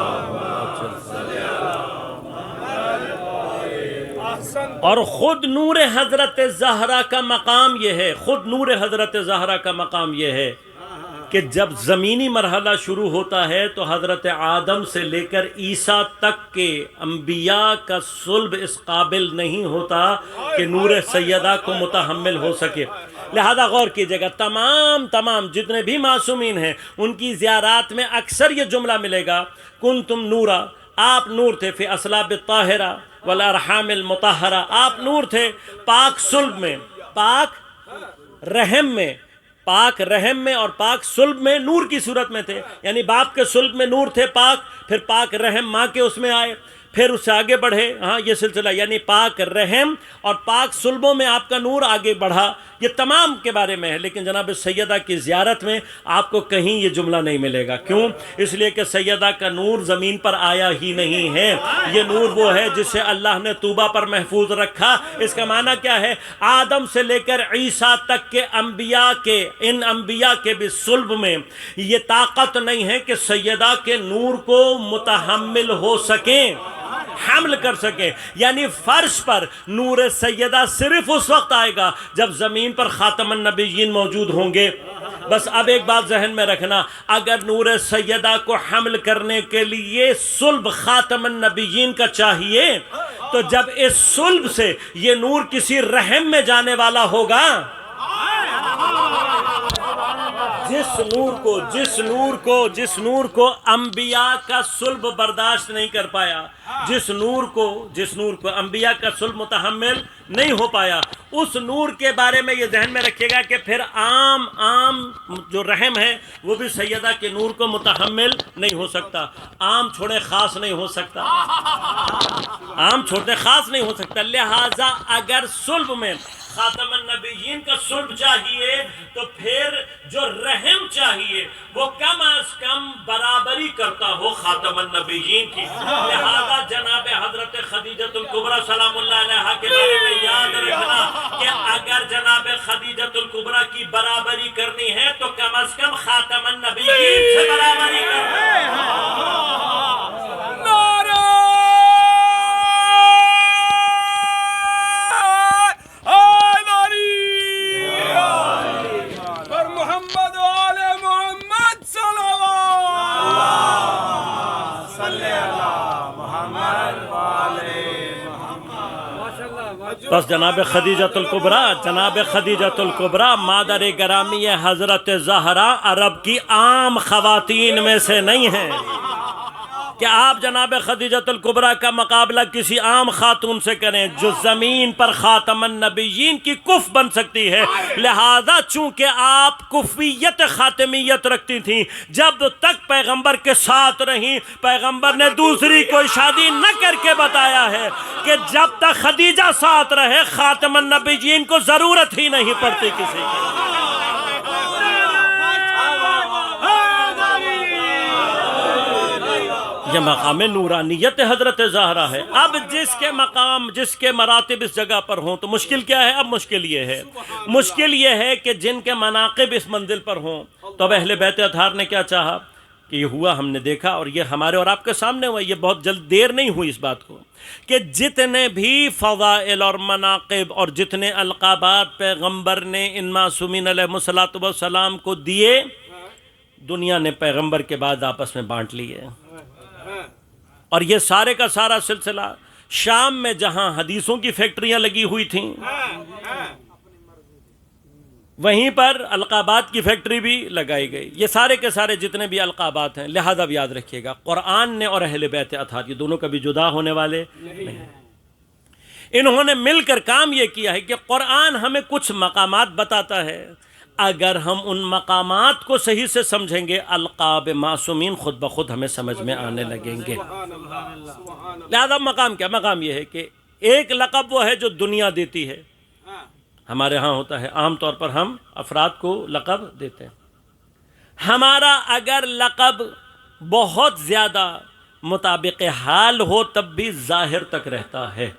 اور خود نور حضرت زہرا کا مقام یہ ہے، خود نور حضرت زہرا کا مقام یہ ہے کہ جب زمینی مرحلہ شروع ہوتا ہے تو حضرت آدم سے لے کر عیسیٰ تک کے انبیاء کا صلب اس قابل نہیں ہوتا کہ نور سیدہ کو متحمل ہو سکے۔ لہذا غور کیجئے گا، تمام جتنے بھی معصومین ہیں ان کی زیارات میں اکثر یہ جملہ ملے گا، کنتم نورا آپ نور تھے فی اصلاب الطاہرہ والارحام المطہرہ، آپ نور تھے پاک صلب میں، پاک رحم میں، پاک رحم میں اور پاک صلب میں نور کی صورت میں تھے، یعنی باپ کے صلب میں نور تھے پاک، پھر پاک رحم ماں کے اس میں آئے، پھر اس سے آگے بڑھے، ہاں یہ سلسلہ، یعنی پاک رحم اور پاک صلبوں میں آپ کا نور آگے بڑھا، یہ تمام کے بارے میں ہے۔ لیکن جناب سیدہ کی زیارت میں آپ کو کہیں یہ جملہ نہیں ملے گا، کیوں؟ اس لیے کہ سیدہ کا نور زمین پر آیا ہی نہیں ہے، یہ نور وہ ہے جسے اللہ نے طوبہ پر محفوظ رکھا۔ اس کا معنی کیا ہے؟ آدم سے لے کر عیسیٰ تک کے انبیاء کے، ان انبیاء کے بھی صلب میں یہ طاقت نہیں ہے کہ سیدہ کے نور کو متحمل ہو سکیں، حمل کر سکیں، یعنی فرش پر نور سیدہ صرف اس وقت آئے گا جب زمین پر خاتم النبیین موجود ہوں گے۔ بس اب ایک بات ذہن میں رکھنا، اگر نور سیدہ کو حمل کرنے کے لیے صلب خاتم النبیین کا چاہیے تو جب اس صلب سے یہ نور کسی رحم میں جانے والا ہوگا، جس نور کو انبیاء کا صلب برداشت نہیں کر پایا، جس نور کو انبیاء کا صلب متحمل نہیں ہو پایا، اس نور کے بارے میں یہ ذہن میں رکھیے گا کہ پھر عام جو رحم ہے وہ بھی سیدہ کے نور کو متحمل نہیں ہو سکتا، عام چھوڑے خاص نہیں ہو سکتا، عام چھوڑے خاص نہیں ہو سکتا۔ لہٰذا اگر صلب میں خاتم النبیین کا صلب چاہیے تو پھر جو رحم چاہیے وہ کم از کم برابری کرتا ہو خاتم النبیین کی۔ لہذا جناب حضرت خدیجۃ الکبریٰ سلام اللہ علیہا کے بارے میں یاد رکھنا کہ اگر جناب خدیجۃ الکبریٰ کی برابری کرنی ہے تو کم از کم خاتم النبیین سے برابری کرنا ہے۔ بس جناب خدیجۃ الکبریٰ مادر گرامی حضرت زہرا عرب کی عام خواتین میں سے نہیں ہیں کہ آپ جناب خدیجۃ الکبریٰ کا مقابلہ کسی عام خاتون سے کریں جو زمین پر خاتم النبیین کی کف بن سکتی ہے۔ لہذا چونکہ آپ کفیت خاتمیت رکھتی تھیں، جب تک پیغمبر کے ساتھ رہیں، پیغمبر نے دوسری کوئی شادی نہ کر کے بتایا ہے کہ جب تک خدیجہ ساتھ رہے خاتم النبیین کو ضرورت ہی نہیں پڑتی کسی کی۔ یہ مقام نورانیت حضرت زہرا ہے۔ اب جس کے مراتب اس جگہ پر ہوں تو مشکل کیا ہے؟ اب مشکل یہ ہے کہ جن کے مناقب اس منزل پر ہوں تو اب اہل بیت اطہار نے کیا چاہا کہ یہ ہوا، ہم نے دیکھا اور یہ ہمارے اور آپ کے سامنے ہوا، یہ بہت جلد دیر نہیں ہوئی اس بات کو کہ جتنے بھی فضائل اور مناقب اور جتنے القابات پیغمبر نے ان معصومین علیہ السلام کو دیے، دنیا نے پیغمبر کے بعد آپس میں بانٹ لیے، اور یہ سارے کا سارا سلسلہ شام میں جہاں حدیثوں کی فیکٹریاں لگی ہوئی تھیں وہیں پر القابات کی فیکٹری بھی لگائی گئی، یہ سارے کے سارے جتنے بھی القابات ہیں۔ لہذا اب یاد رکھیے گا، قرآن نے اور اہل بیت اطہار، یہ دونوں کبھی جدا ہونے والے نہیں، انہوں نے مل کر کام یہ کیا ہے کہ قرآن ہمیں کچھ مقامات بتاتا ہے، اگر ہم ان مقامات کو صحیح سے سمجھیں گے القاب معصومین خود بخود ہمیں سمجھ میں آنے لگیں گے۔ لہذا مقام کیا؟ مقام یہ ہے کہ ایک لقب وہ ہے جو دنیا دیتی ہے، ہمارے ہاں ہوتا ہے عام طور پر ہم افراد کو لقب دیتے ہیں، ہمارا اگر لقب بہت زیادہ مطابق حال ہو تب بھی ظاہر تک رہتا ہے،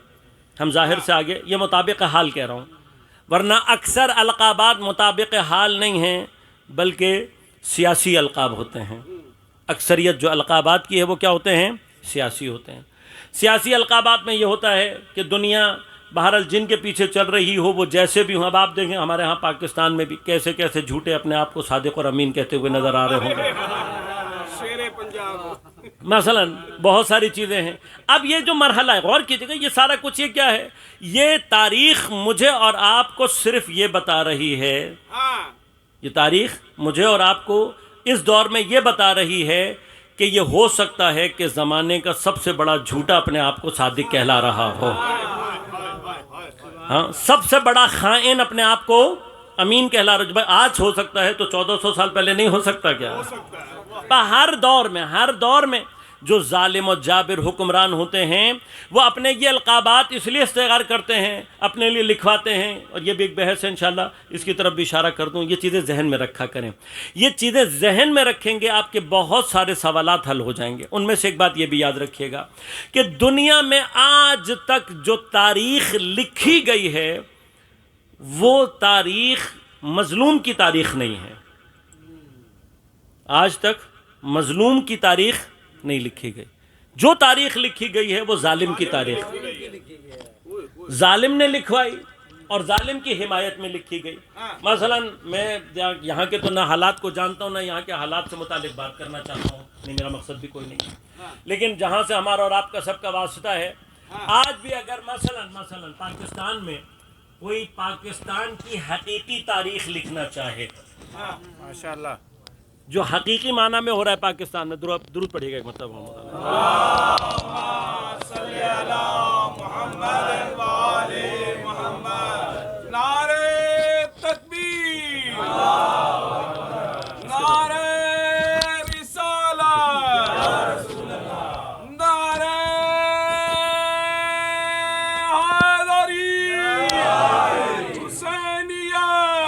ہم ظاہر سے آگے، یہ مطابق حال کہہ رہا ہوں، ورنہ اکثر القابات مطابق حال نہیں ہیں بلکہ سیاسی القاب ہوتے ہیں۔ اکثریت جو القابات کی ہے وہ کیا ہوتے ہیں؟ سیاسی ہوتے ہیں۔ سیاسی القابات میں یہ ہوتا ہے کہ دنیا بہرحال جن کے پیچھے چل رہی ہو وہ جیسے بھی ہوں، اب آپ دیکھیں ہمارے ہاں پاکستان میں بھی کیسے کیسے جھوٹے اپنے آپ کو صادق اور امین کہتے ہوئے نظر آ رہے ہوں گے، مثلا بہت ساری چیزیں ہیں۔ اب یہ جو مرحلہ ہے، غور کیجیے گا، یہ سارا کچھ یہ کیا ہے؟ یہ تاریخ مجھے اور آپ کو صرف یہ بتا رہی ہے، یہ تاریخ مجھے اور آپ کو اس دور میں یہ بتا رہی ہے کہ یہ ہو سکتا ہے کہ زمانے کا سب سے بڑا جھوٹا اپنے آپ کو صادق کہلا رہا ہو، ہاں، سب سے بڑا خائن اپنے آپ کو امین کہلا رہا. بھائی آج ہو سکتا ہے تو 1400 سال پہلے نہیں ہو سکتا کیا؟ ہر دور میں جو ظالم و جابر حکمران ہوتے ہیں وہ اپنے یہ القابات اس لیے استعار کرتے ہیں، اپنے لیے لکھواتے ہیں. اور یہ بھی ایک بحث ہے انشاءاللہ، اس کی طرف بھی اشارہ کر دوں. یہ چیزیں ذہن میں رکھا کریں. یہ چیزیں ذہن میں رکھیں گے آپ کے بہت سارے سوالات حل ہو جائیں گے. ان میں سے ایک بات یہ بھی یاد رکھیے گا کہ دنیا میں آج تک جو تاریخ لکھی گئی ہے وہ تاریخ مظلوم کی تاریخ نہیں ہے. آج تک مظلوم کی تاریخ نہیں لکھی گئی. جو تاریخ لکھی گئی ہے وہ ظالم کی تاریخ، ظالم نے لکھوائی اور ظالم کی حمایت میں لکھی گئی. مثلا میں یہاں کے تو نہ حالات کو جانتا ہوں، نہ یہاں کے حالات سے متعلق بات کرنا چاہتا ہوں، نہیں، میرا مقصد بھی کوئی نہیں ہے. لیکن جہاں سے ہمارا اور آپ کا سب کا واسطہ ہے، آج بھی اگر مثلا پاکستان میں کوئی پاکستان کی حقیقی تاریخ لکھنا چاہے، ماشاءاللہ، جو حقیقی معنی میں ہو رہا ہے پاکستان میں، درود پڑھیے گا ایک مطلب صلی علی محمد و آل محمد. نعرہ تکبیر، نعرہ رسالت، نعرہ حیدری، حسینیت،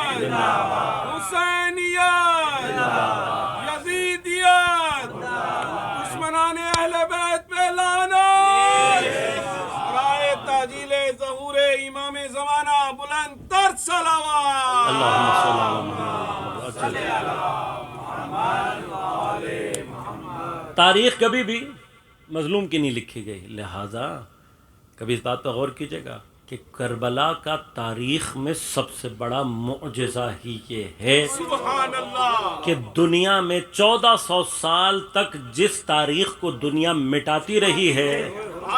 یزیدیت، دشمنان اہل بیت پہ لعنت. برائے تاجیل ظہور امام زمانہ بلند تر صلوات. اللہم صلی علی محمد. تاریخ کبھی بھی مظلوم کی نہیں لکھی گئی. لہذا کبھی اس بات پہ غور کیجئے گا کہ کربلا کا تاریخ میں سب سے بڑا معجزہ ہی یہ ہے سبحان اللہ کہ دنیا میں 1400 سال تک جس تاریخ کو دنیا مٹاتی رہی ہے.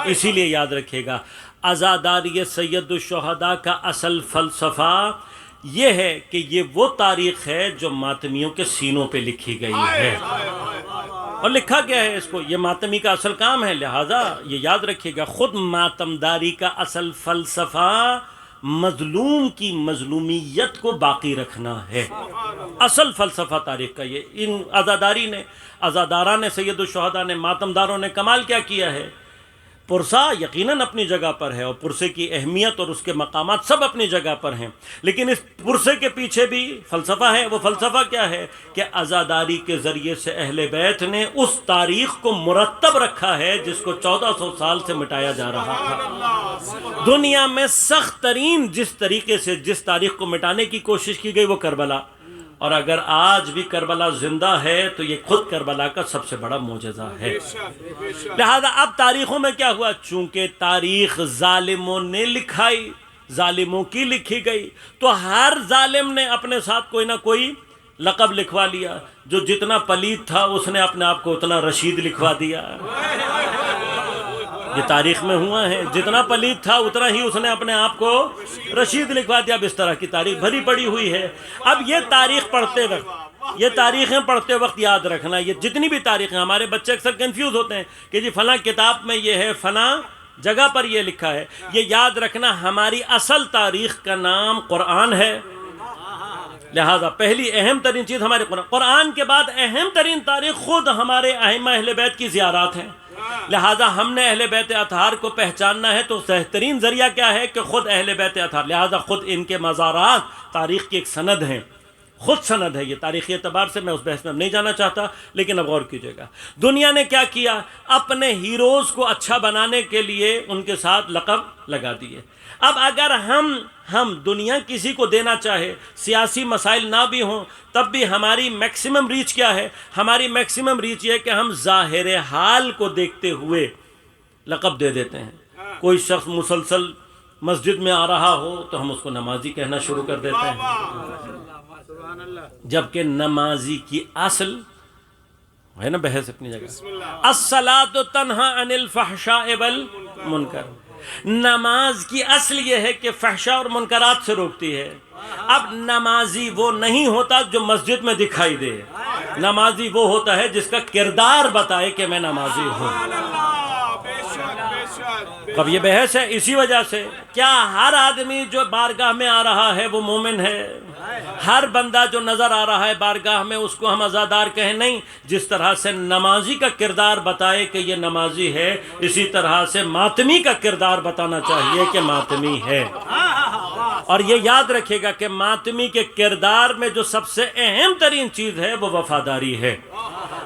اسی لیے یاد رکھیے گا عزاداری سید الشہداء کا اصل فلسفہ یہ ہے کہ یہ وہ تاریخ ہے جو ماتمیوں کے سینوں پہ لکھی گئی ہے. اور لکھا کیا ہے اس کو؟ یہ ماتمی کا اصل کام ہے. لہٰذا یہ یاد رکھیے گا خود ماتمداری کا اصل فلسفہ مظلوم کی مظلومیت کو باقی رکھنا ہے. اصل فلسفہ تاریخ کا یہ. ان عزاداران سید الشہداء نے، ماتمداروں نے کمال کیا کیا ہے. پرسہ یقیناً اپنی جگہ پر ہے اور پرسے کی اہمیت اور اس کے مقامات سب اپنی جگہ پر ہیں، لیکن اس پرسے کے پیچھے بھی فلسفہ ہے. وہ فلسفہ کیا ہے کہ عزاداری کے ذریعے سے اہل بیت نے اس تاریخ کو مرتب رکھا ہے جس کو 1400 سال سے مٹایا جا رہا تھا. دنیا میں سخت ترین جس طریقے سے جس تاریخ کو مٹانے کی کوشش کی گئی وہ کربلا. اور اگر آج بھی کربلا زندہ ہے تو یہ خود کربلا کا سب سے بڑا معجزہ ہے. لہذا اب تاریخوں میں کیا ہوا؟ چونکہ تاریخ ظالموں نے لکھائی، ظالموں کی لکھی گئی، تو ہر ظالم نے اپنے ساتھ کوئی نہ کوئی لقب لکھوا لیا. جو جتنا پلید تھا اس نے اپنے آپ کو اتنا رشید لکھوا دیا. یہ تاریخ میں ہوا ہے. جتنا پلید تھا اتنا ہی اس نے اپنے آپ کو رشید لکھوا دیا. اب اس طرح کی تاریخ بھری پڑی ہوئی ہے. اب یہ تاریخ پڑھتے وقت، یہ تاریخیں پڑھتے وقت یاد رکھنا، یہ جتنی بھی تاریخیں، ہمارے بچے اکثر کنفیوز ہوتے ہیں کہ جی فلاں کتاب میں یہ ہے، فلاں جگہ پر یہ لکھا ہے. یہ یاد رکھنا ہماری اصل تاریخ کا نام قرآن ہے. لہذا پہلی اہم ترین چیز ہمارے قرآن کے بعد اہم ترین تاریخ خود ہمارے ائمہ اہل بیت کی زیارات ہیں. لہذا ہم نے اہل بیت اطہار کو پہچاننا ہے تو بہترین ذریعہ کیا ہے کہ خود اہل بیت اطہار. لہذا خود ان کے مزارات تاریخ کی ایک سند ہیں، خود سند ہے. یہ تاریخی اعتبار سے میں اس بحث میں اب نہیں جانا چاہتا، لیکن اب غور کیجئے گا دنیا نے کیا کیا. اپنے ہیروز کو اچھا بنانے کے لیے ان کے ساتھ لقب لگا دیے. اب اگر ہم دنیا کسی کو دینا چاہے، سیاسی مسائل نہ بھی ہوں تب بھی ہماری میکسیمم ریچ کیا ہے؟ ہماری میکسیمم ریچ یہ کہ ہم ظاہر حال کو دیکھتے ہوئے لقب دے دیتے ہیں. کوئی شخص مسلسل مسجد میں آ رہا ہو تو ہم اس کو نمازی کہنا شروع کر دیتے ہیں، جبکہ نمازی کی اصل ہے نا بحث اپنی جگہ. الصلاۃ تنہا عن الفحشاء والمنکر. نماز کی اصل یہ ہے کہ فحشاء اور منکرات سے روکتی ہے. اب نمازی وہ نہیں ہوتا جو مسجد میں دکھائی دے. نمازی وہ ہوتا ہے جس کا کردار بتائے کہ میں نمازی ہوں. سبحان اللہ، بے شک بے شک. اب یہ بحث ہے اسی وجہ سے، کیا ہر آدمی جو بارگاہ میں آ رہا ہے وہ مومن ہے؟ ہر بندہ جو نظر آ رہا ہے بارگاہ میں اس کو ہم عزادار کہیں؟ نہیں. جس طرح سے نمازی کا کردار بتائے کہ یہ نمازی ہے، اسی طرح سے ماتمی کا کردار بتانا چاہیے کہ ماتمی ہے. اور یہ یاد رکھے گا کہ ماتمی کے کردار میں جو سب سے اہم ترین چیز ہے وہ وفاداری ہے.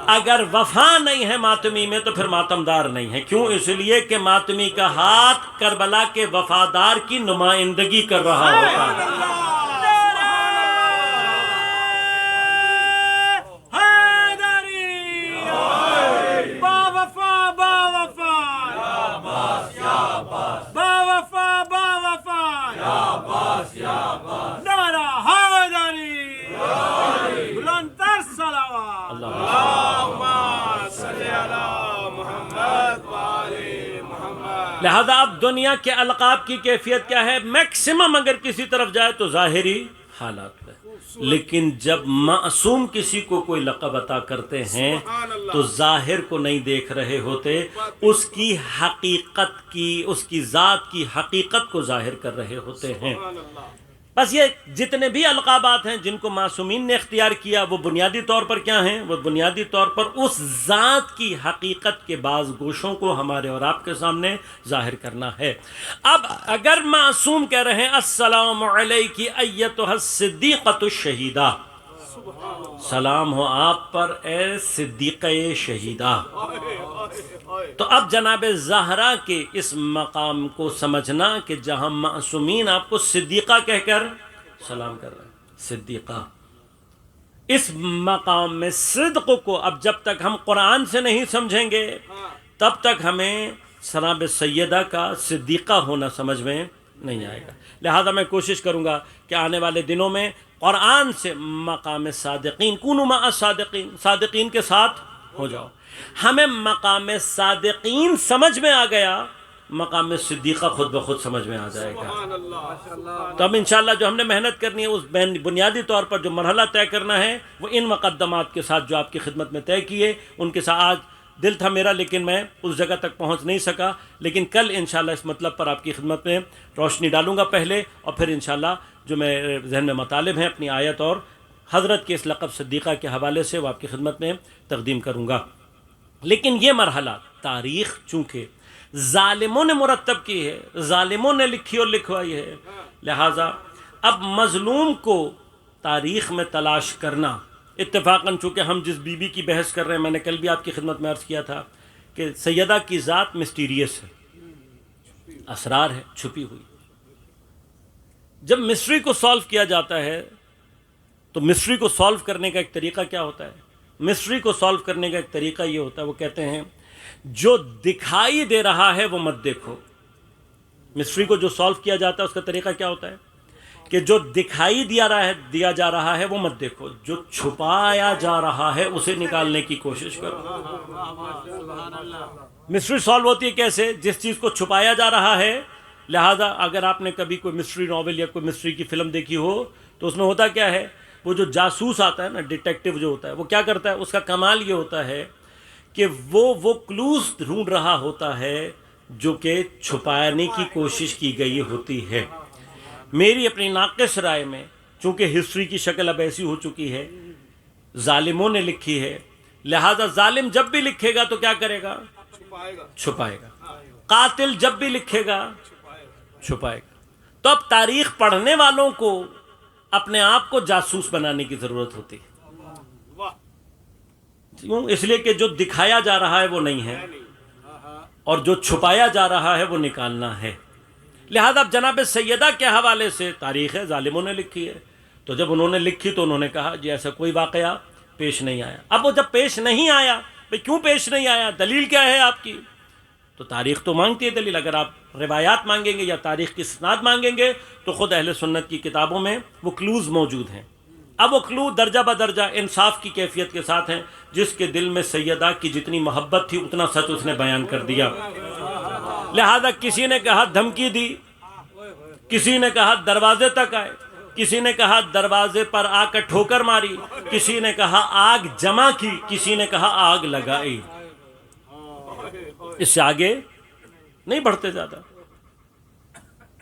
اگر وفا نہیں ہے ماتمی میں تو پھر ماتمدار نہیں ہے. کیوں؟ اس لیے کہ ماتمی کا ہاتھ کربلا کے وفادار کی نمائندگی کر رہا ہوتا ہے. لہذا اب دنیا کے القاب کی کیفیت کیا ہے؟ میکسیمم اگر کسی طرف جائے تو ظاہری حالات میں، لیکن جب معصوم کسی کو کوئی لقب عطا کرتے ہیں تو ظاہر کو نہیں دیکھ رہے ہوتے، اس کی حقیقت کی، اس کی ذات کی حقیقت کو ظاہر کر رہے ہوتے ہیں. بس یہ جتنے بھی القابات ہیں جن کو معصومین نے اختیار کیا وہ بنیادی طور پر کیا ہیں؟ وہ بنیادی طور پر اس ذات کی حقیقت کے بعض گوشوں کو ہمارے اور آپ کے سامنے ظاہر کرنا ہے. اب اگر معصوم کہہ رہے ہیں السلام علیک ایتھا الصدیقۃ الشہیدہ، سلام ہو آپ پر اے صدیقہ شہیدہ، تو اب جناب زہرا کے اس مقام کو سمجھنا کہ جہاں معصومین آپ کو صدیقہ کہہ کر سلام کر رہے ہیں، صدیقہ، اس مقام میں صدق کو اب جب تک ہم قرآن سے نہیں سمجھیں گے تب تک ہمیں جناب سیدہ کا صدیقہ ہونا سمجھ میں نہیں آئے گا. لہذا میں کوشش کروں گا کہ آنے والے دنوں میں قرآن سے مقام صادقین، کونوا مع الصادقین، صادقین کے ساتھ ہو جاؤ. ہمیں مقام صادقین سمجھ میں آ گیا، مقام صدیقہ خود بخود سمجھ میں آ جائے گا. تو اب انشاءاللہ جو ہم نے محنت کرنی ہے اس بنیادی طور پر جو مرحلہ طے کرنا ہے وہ ان مقدمات کے ساتھ جو آپ کی خدمت میں طے کیے ان کے ساتھ. آج دل تھا میرا لیکن میں اس جگہ تک پہنچ نہیں سکا، لیکن کل انشاءاللہ اس مطلب پر آپ کی خدمت میں روشنی ڈالوں گا پہلے، اور پھر انشاءاللہ جو میرے ذہن میں مطالب ہیں اپنی آیت اور حضرت کے اس لقب صدیقہ کے حوالے سے وہ آپ کی خدمت میں تقدیم کروں گا. لیکن یہ مرحلہ تاریخ چونکہ ظالموں نے مرتب کی ہے، ظالموں نے لکھی اور لکھوائی ہے، لہٰذا اب مظلوم کو تاریخ میں تلاش کرنا، اتفاقاً چونکہ ہم جس بی بی کی بحث کر رہے ہیں، میں نے کل بھی آپ کی خدمت میں عرض کیا تھا کہ سیدہ کی ذات مسٹیریس ہے، اسرار ہے، چھپی ہوئی. جب مسٹری کو سالو کیا جاتا ہے تو مسٹری کو سالو کرنے کا ایک طریقہ کیا ہوتا ہے؟ مسٹری کو سالو کرنے کا ایک طریقہ یہ ہوتا ہے، وہ کہتے ہیں جو دکھائی دے رہا ہے وہ مت دیکھو. مسٹری کو جو سالو کیا جاتا ہے اس کا طریقہ کیا ہوتا ہے کہ جو دکھائی دیا جا رہا ہے وہ مت دیکھو، جو چھپایا جا رہا ہے اسے نکالنے کی کوشش کرو. مسٹری سالو ہوتی ہے کیسے؟ جس چیز کو چھپایا جا رہا ہے. لہذا اگر آپ نے کبھی کوئی مسٹری ناول یا کوئی مسٹری کی فلم دیکھی ہو تو اس میں ہوتا کیا ہے، وہ جو جاسوس آتا ہے نا، ڈیٹیکٹیو جو ہوتا ہے، وہ کیا کرتا ہے؟ اس کا کمال یہ ہوتا ہے کہ وہ کلوز ڈھونڈ رہا ہوتا ہے جو کہ چھپانے کی کوشش کی گئی ہوتی ہے. میری اپنی ناقص رائے میں، چونکہ ہسٹری کی شکل اب ایسی ہو چکی ہے، ظالموں نے لکھی ہے، لہذا ظالم جب بھی لکھے گا تو کیا کرے گا؟ چھپائے گا. قاتل جب بھی لکھے گا چھپائے گا. تو اب تاریخ پڑھنے والوں کو اپنے آپ کو جاسوس بنانے کی ضرورت ہوتی ہے. کیوں؟ اس لیے کہ جو دکھایا جا رہا ہے وہ نہیں ہے اور جو چھپایا جا رہا ہے وہ نکالنا ہے. لہذا اب جناب سیدہ کے حوالے سے تاریخ ہے، ظالموں نے لکھی ہے. تو جب انہوں نے لکھی تو انہوں نے کہا جی ایسا کوئی واقعہ پیش نہیں آیا. اب وہ جب پیش نہیں آیا، بھئی کیوں پیش نہیں آیا؟ دلیل کیا ہے آپ کی؟ تو تاریخ تو مانگتی ہے دلیل. اگر آپ روایات مانگیں گے یا تاریخ کی اسناد مانگیں گے تو خود اہل سنت کی کتابوں میں وہ کلوز موجود ہیں. اب وہ کلو درجہ بدرجہ انصاف کی کیفیت کے ساتھ ہیں. جس کے دل میں سیدہ کی جتنی محبت تھی اتنا سچ اس نے بیان کر دیا. لہذا کسی نے کہا دھمکی دی، کسی نے کہا دروازے تک آئے، کسی نے کہا دروازے پر آ کر ٹھوکر ماری، کسی نے کہا آگ جمع کی، کسی نے کہا آگ لگائی۔ اس سے آگے نہیں بڑھتے زیادہ،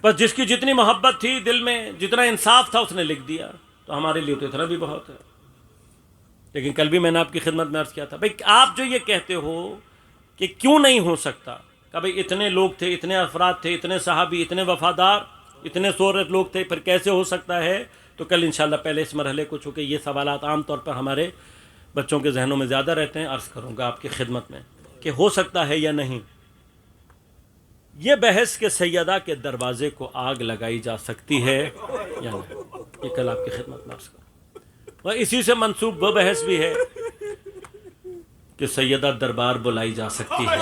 بس جس کی جتنی محبت تھی دل میں، جتنا انصاف تھا اس نے لکھ دیا، تو ہمارے لیے تو اتنا بھی بہت ہے۔ لیکن کل بھی میں نے آپ کی خدمت میں عرض کیا تھا، بھئی آپ جو یہ کہتے ہو کہ کیوں نہیں ہو سکتا، کہ بھئی اتنے لوگ تھے، اتنے افراد تھے، اتنے صحابی، اتنے وفادار، اتنے سورت لوگ تھے، پھر کیسے ہو سکتا ہے؟ تو کل انشاءاللہ پہلے اس مرحلے کو، چونکہ یہ سوالات عام طور پر ہمارے بچوں کے ذہنوں میں زیادہ رہتے ہیں، عرض کروں گا آپ کی خدمت میں کہ ہو سکتا ہے یا نہیں۔ یہ بحث کہ سیدہ کے دروازے کو آگ لگائی جا سکتی ہے یا نہیں، یہ کل آپ کی خدمت میں عرض کروں۔ اور اسی سے منسوب وہ بحث بھی ہے کہ سیدہ دربار بلائی جا سکتی ہے۔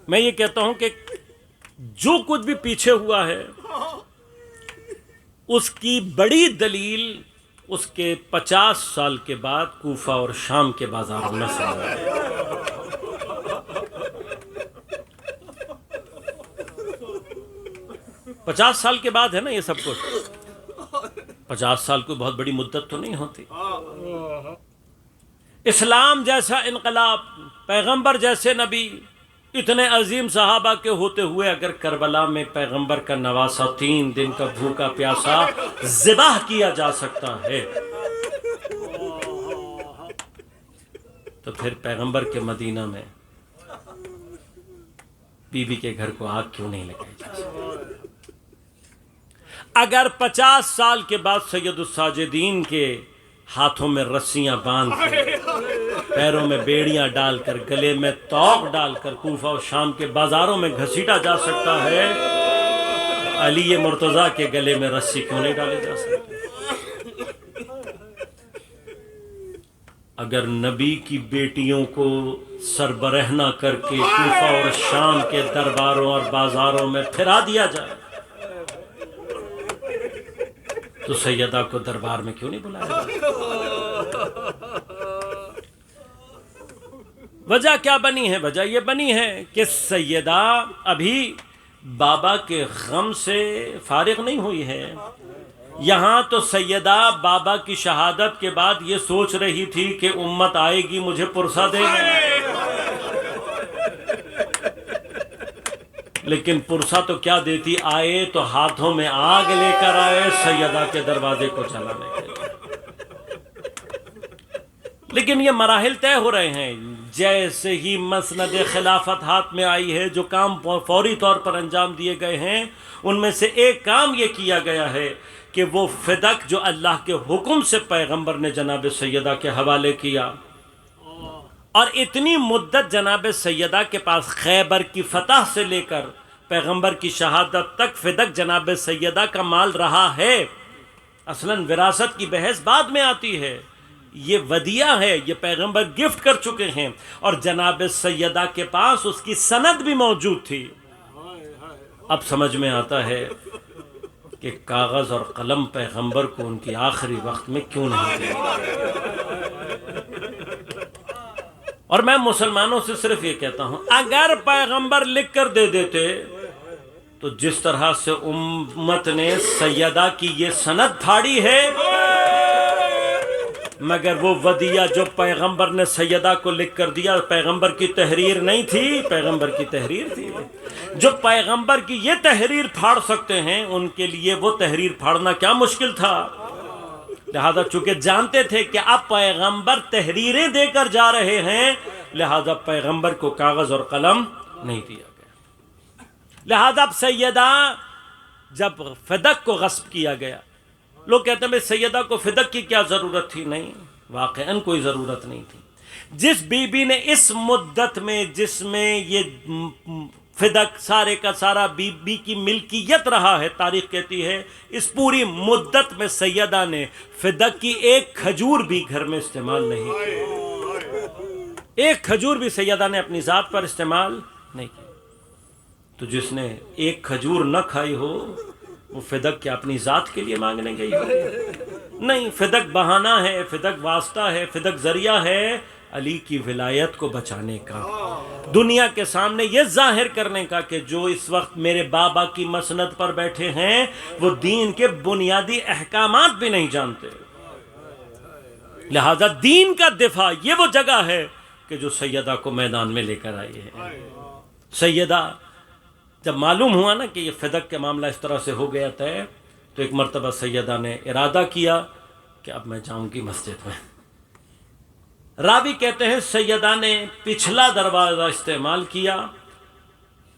میں یہ کہتا ہوں کہ جو کچھ بھی پیچھے ہوا ہے اس کی بڑی دلیل اس کے 50 سال کے بعد کوفہ اور شام کے بازاروں میں سے ہے۔ 50 سال کے بعد ہے نا یہ سب کچھ۔ 50 سال کوئی بہت بڑی مدت تو نہیں ہوتی۔ اسلام جیسا انقلاب، پیغمبر جیسے نبی، اتنے عظیم صحابہ کے ہوتے ہوئے اگر کربلا میں پیغمبر کا نواسہ 3 دن کا بھوکا پیاسا ذبح کیا جا سکتا ہے، تو پھر پیغمبر کے مدینہ میں بی بی کے گھر کو آگ کیوں نہیں لگائی جا سکتی؟ اگر 50 سال کے بعد سید الساجدین کے ہاتھوں میں رسیاں باندھ کر، پیروں میں بیڑیاں ڈال کر، گلے میں توق ڈال کر کوفہ و شام کے بازاروں میں گھسیٹا جا سکتا ہے، علی مرتضیٰ کے گلے میں رسی کیوں نہیں ڈالے جا سکتے؟ اگر نبی کی بیٹیوں کو سربرہنہ کر کے کوفہ اور شام کے درباروں اور بازاروں میں پھرا دیا جائے تو سیدہ کو دربار میں کیوں نہیں بلایا جائے؟ وجہ کیا بنی ہے؟ وجہ یہ بنی ہے کہ سیدہ ابھی بابا کے غم سے فارغ نہیں ہوئی ہے۔ یہاں تو سیدہ بابا کی شہادت کے بعد یہ سوچ رہی تھی کہ امت آئے گی مجھے پرسہ دے گی، لیکن پرسہ تو کیا دیتی، آئے تو ہاتھوں میں آگ لے کر آئے سیدہ کے دروازے کو جلانے کے لیے۔ لیکن یہ مراحل طے ہو رہے ہیں، جیسے ہی مسند خلافت ہاتھ میں آئی ہے، جو کام فوری طور پر انجام دیے گئے ہیں، ان میں سے ایک کام یہ کیا گیا ہے کہ وہ فدق جو اللہ کے حکم سے پیغمبر نے جناب سیدہ کے حوالے کیا، اور اتنی مدت جناب سیدہ کے پاس خیبر کی فتح سے لے کر پیغمبر کی شہادت تک فدق جناب سیدہ کا مال رہا ہے۔ اصلاً وراثت کی بحث بعد میں آتی ہے، یہ ودیعہ ہے، یہ پیغمبر گفٹ کر چکے ہیں، اور جناب سیدہ کے پاس اس کی سند بھی موجود تھی۔ اب سمجھ میں آتا ہے کہ کاغذ اور قلم پیغمبر کو ان کی آخری وقت میں کیوں نہیں دیا۔ اور میں مسلمانوں سے صرف یہ کہتا ہوں، اگر پیغمبر لکھ کر دے دیتے تو جس طرح سے امت نے سیدہ کی یہ سند پھاڑی ہے، مگر وہ ودیعہ جو پیغمبر نے سیدہ کو لکھ کر دیا پیغمبر کی تحریر نہیں تھی، پیغمبر کی تحریر تھی۔ جو پیغمبر کی یہ تحریر پھاڑ سکتے ہیں، ان کے لیے وہ تحریر پھاڑنا کیا مشکل تھا؟ لہذا چونکہ جانتے تھے کہ اب پیغمبر تحریریں دے کر جا رہے ہیں، لہذا پیغمبر کو کاغذ اور قلم نہیں دیا گیا۔ لہذا اب سیدہ جب فدق کو غصب کیا گیا، لوگ کہتے ہیں سیدہ کو فدق کی کیا ضرورت تھی؟ نہیں، واقعاً کوئی ضرورت نہیں تھی۔ جس بی بی نے اس مدت میں، جس میں یہ فدق سارے کا سارا بی بی کی ملکیت رہا ہے، تاریخ کہتی ہے اس پوری مدت میں سیدہ نے فدق کی ایک کھجور بھی گھر میں استعمال نہیں کی، ایک کھجور بھی سیدہ نے اپنی ذات پر استعمال نہیں کی۔ تو جس نے ایک کھجور نہ کھائی ہو وہ فدق کیا اپنی ذات کے لیے مانگنے گئی ہو؟ نہیں، فدق بہانہ ہے، فدق واسطہ ہے، فدق ذریعہ ہے علی کی ولایت کو بچانے کا، دنیا کے سامنے یہ ظاہر کرنے کا کہ جو اس وقت میرے بابا کی مسند پر بیٹھے ہیں وہ دین کے بنیادی احکامات بھی نہیں جانتے، لہذا دین کا دفاع یہ وہ جگہ ہے کہ جو سیدہ کو میدان میں لے کر آئی ہے۔ سیدہ جب معلوم ہوا نا کہ یہ فدق کے معاملہ اس طرح سے ہو گیا طے، تو ایک مرتبہ سیدہ نے ارادہ کیا کہ اب میں جاؤں گی مسجد میں۔ راوی کہتے ہیں سیدہ نے پچھلا دروازہ استعمال کیا،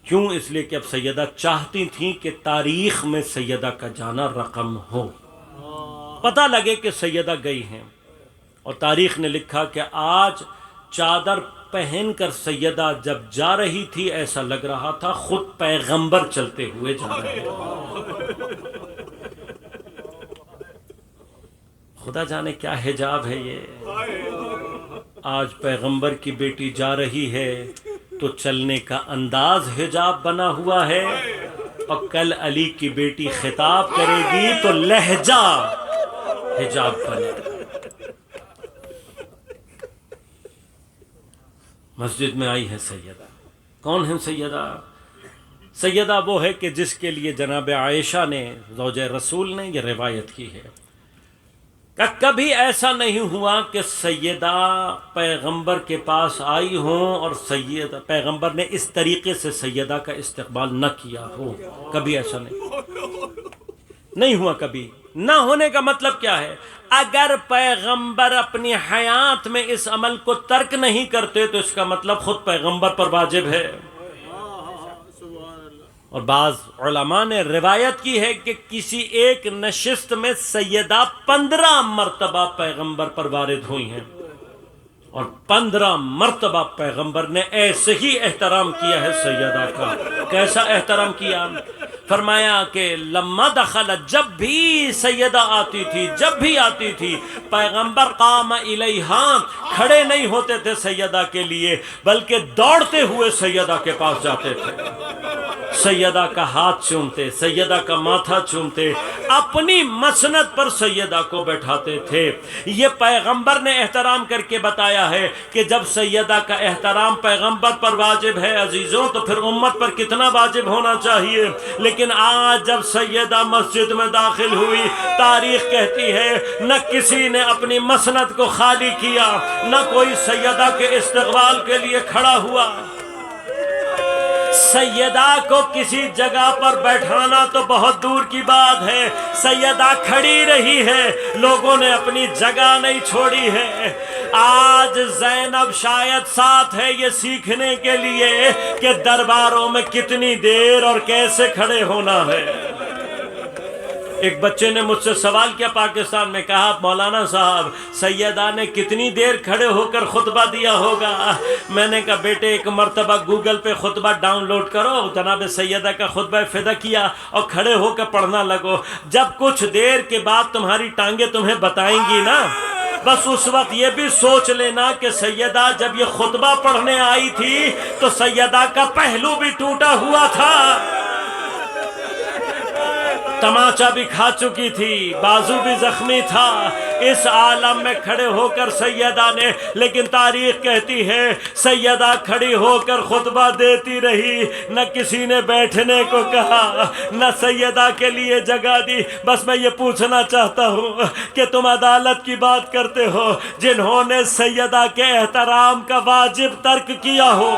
کیوں؟ اس لیے کہ اب سیدہ چاہتی تھیں کہ تاریخ میں سیدہ کا جانا رقم ہو، پتہ لگے کہ سیدہ گئی ہیں، اور تاریخ نے لکھا کہ آج چادر پہن کر سیدہ جب جا رہی تھی ایسا لگ رہا تھا خود پیغمبر چلتے ہوئے جا رہے ہیں۔ خدا جانے کیا حجاب ہے یہ۔ آج پیغمبر کی بیٹی جا رہی ہے تو چلنے کا انداز حجاب بنا ہوا ہے، اور کل علی کی بیٹی خطاب کرے گی تو لہجہ حجاب بنے گا۔ مسجد میں آئی ہے سیدہ۔ کون ہے سیدہ؟ سیدہ وہ ہے کہ جس کے لیے جناب عائشہ نے، زوجہ رسول نے، یہ روایت کی ہے کہ کبھی ایسا نہیں ہوا کہ سیدہ پیغمبر کے پاس آئی ہوں اور پیغمبر نے اس طریقے سے سیدہ کا استقبال نہ کیا ہو، کبھی ایسا نہیں ہوا۔ کبھی نہ ہونے کا مطلب کیا ہے؟ اگر پیغمبر اپنی حیات میں اس عمل کو ترک نہیں کرتے تو اس کا مطلب خود پیغمبر پر واجب ہے۔ اور بعض علماء نے روایت کی ہے کہ کسی ایک نشست میں سیدہ 15 مرتبہ پیغمبر پر وارد ہوئی ہیں، اور 15 مرتبہ پیغمبر نے ایسے ہی احترام کیا ہے سیدہ کا۔ کیسا احترام کیا؟ فرمایا کہ لما دخل، جب بھی سیدہ آتی تھی، جب بھی آتی تھی، پیغمبر قام الیہا، کھڑے نہیں ہوتے تھے سیدہ کے لیے بلکہ دوڑتے ہوئے سیدہ کے پاس جاتے تھے، سیدہ کا ہاتھ چومتے، سیدہ کا ماتھا چومتے، اپنی مسند پر سیدہ کو بیٹھاتے تھے۔ یہ پیغمبر نے احترام کر کے بتایا ہے کہ جب سیدہ کا احترام پیغمبر پر واجب ہے عزیزوں، تو پھر امت پر کتنا واجب ہونا چاہیے۔ لیکن آج جب سیدہ مسجد میں داخل ہوئی، تاریخ کہتی ہے نہ کسی نے اپنی مسند کو خالی کیا، نہ کوئی سیدہ کے استقبال کے لیے کھڑا ہوا۔ سیدہ کو کسی جگہ پر بیٹھانا تو بہت دور کی بات ہے، سیدہ کھڑی رہی ہے، لوگوں نے اپنی جگہ نہیں چھوڑی ہے۔ آج زینب شاید ساتھ ہے یہ سیکھنے کے لیے کہ درباروں میں کتنی دیر اور کیسے کھڑے ہونا ہے۔ ایک بچے نے مجھ سے سوال کیا پاکستان میں، کہا مولانا صاحب سیدہ نے کتنی دیر کھڑے ہو کر خطبہ دیا ہوگا؟ میں نے کہا بیٹے ایک مرتبہ گوگل پہ خطبہ ڈاؤن لوڈ کرو، جناب سیدہ کا خطبہ فدقیہ، اور کھڑے ہو کر پڑھنا لگو۔ جب کچھ دیر کے بعد تمہاری ٹانگیں تمہیں بتائیں گی نا، بس اس وقت یہ بھی سوچ لینا کہ سیدہ جب یہ خطبہ پڑھنے آئی تھی تو سیدہ کا پہلو بھی ٹوٹا ہوا تھا، تماچا بھی کھا چکی تھی، بازو بھی زخمی تھا، اس عالم میں کھڑے ہو کر سیدہ نے، لیکن تاریخ کہتی ہے سیدہ کھڑی ہو کر خطبہ دیتی رہی، نہ کسی نے بیٹھنے کو کہا، نہ سیدہ کے لیے جگہ دی۔ بس میں یہ پوچھنا چاہتا ہوں کہ تم عدالت کی بات کرتے ہو، جنہوں نے سیدہ کے احترام کا واجب ترک کیا ہو،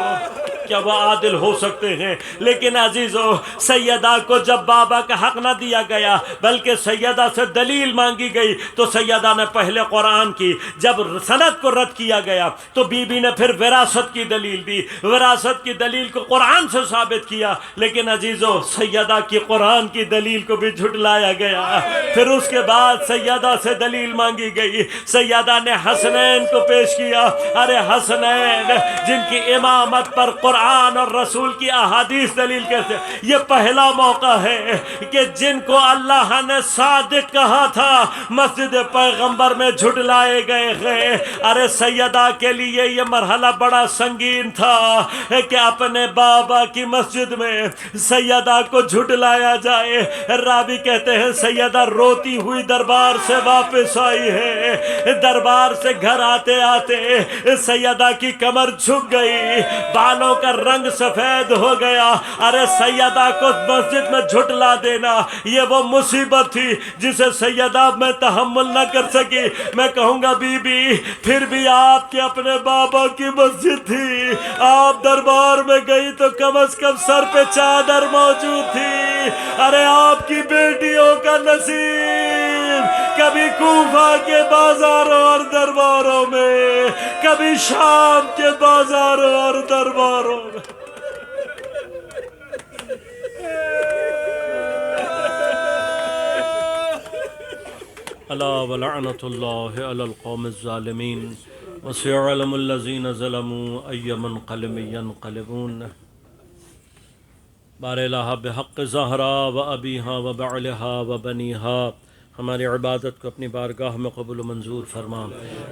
کیا وہ عادل ہو سکتے ہیں؟ لیکن عزیزو، سیدہ کو جب بابا کا حق نہ دیا گیا بلکہ سیدہ سے دلیل مانگی گئی تو سیدہ نے پہلے قرآن کی، جب سند کو رد کیا گیا تو بی بی نے پھر وراثت کی دلیل دی، وراثت کی دلیل کو قرآن سے ثابت کیا، لیکن عزیزو سیدہ کی قرآن کی دلیل کو بھی جھٹلایا گیا۔ پھر اس کے بعد سیدہ سے دلیل مانگی گئی، سیدہ نے حسنین کو پیش کیا، ارے حسنین جن کی امامت پر قرآن قرآن اور رسول کی احادیث دلیل کہتے ہیں۔ یہ پہلا موقع ہے کہ جن کو اللہ نے صادق کہا تھا مسجد پیغمبر میں جھٹلائے گئے ہیں۔ ارے سیدہ کے لیے یہ مرحلہ بڑا سنگین تھا کہ اپنے بابا کی مسجد میں سیدہ کو جھٹلایا جائے۔ راوی کہتے ہیں سیدہ روتی ہوئی دربار سے واپس آئی ہے۔ دربار سے گھر آتے آتے سیدہ کی کمر جھک گئی، بالوں کا رنگ سفید ہو گیا۔ ارے سیدہ کو مسجد میں جھٹلا دینا یہ وہ مصیبت تھی جسے سیدہ میں تحمل نہ کر سکی۔ میں کہوں گا بی بی پھر بھی آپ کے اپنے بابا کی مسجد تھی، آپ دربار میں گئی تو کم از کم سر پہ چادر موجود تھی۔ ارے آپ کی بیٹیوں کا نصیب کبھی کوفہ کے بازاروں اور درباروں میں، کبھی شام کے بازاروں اور درباروں میں۔ الا ولعنۃ اللہ علی القوم الظالمین وسيعلم الذين ظلموا أي منقلب ينقلبون۔ بار الہ بحق زہرا و ابیہا و بعلہا و بنیہا، ہماری عبادت کو اپنی بارگاہ میں قبول و منظور فرما۔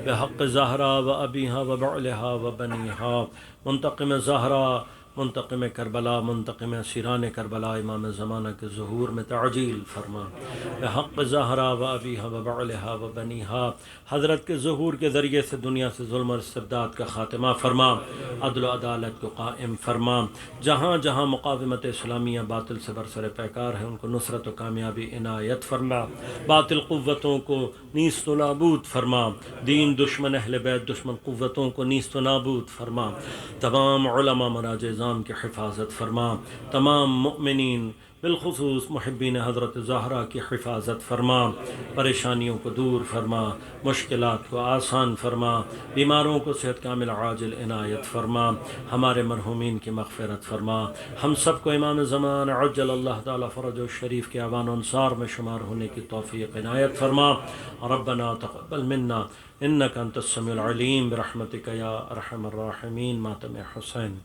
بحق زہرا و ابیہا و بعلہا و بنیہا، منتقم زہرا، منتقم کربلا، منتقم اسیران کربلا، امام زمانہ کے ظہور میں تعجیل فرما۔ بحق زہرا و ابیہا و بعلہا و بنیہا، حضرت کے ظہور کے ذریعے سے دنیا سے ظلم اور استبداد کا خاتمہ فرما، عدل و عدالت کو قائم فرما۔ جہاں جہاں مقاومت اسلامیہ باطل سے برسر پیکار ہے ان کو نصرت و کامیابی عنایت فرما، باطل قوتوں کو نیست و نابود فرما، دین دشمن اہل بیت دشمن قوتوں کو نیست و نابود فرما، تمام علماء مراجع نظام کی حفاظت فرما، تمام مؤمنین بالخصوص محبین حضرت زہرا کی حفاظت فرما، پریشانیوں کو دور فرما، مشکلات کو آسان فرما، بیماروں کو صحت کامل عاجل عنایت فرما، ہمارے مرحومین کی مغفرت فرما، ہم سب کو امام زمان عجل اللہ تعالی فرج الشریف کے اعوان و انصار میں شمار ہونے کی توفیق عنایت فرما۔ ربنا تقبل منا انک انت السمیع العلیم برحمتک یا ارحم الراحمین۔ ماتم حسین۔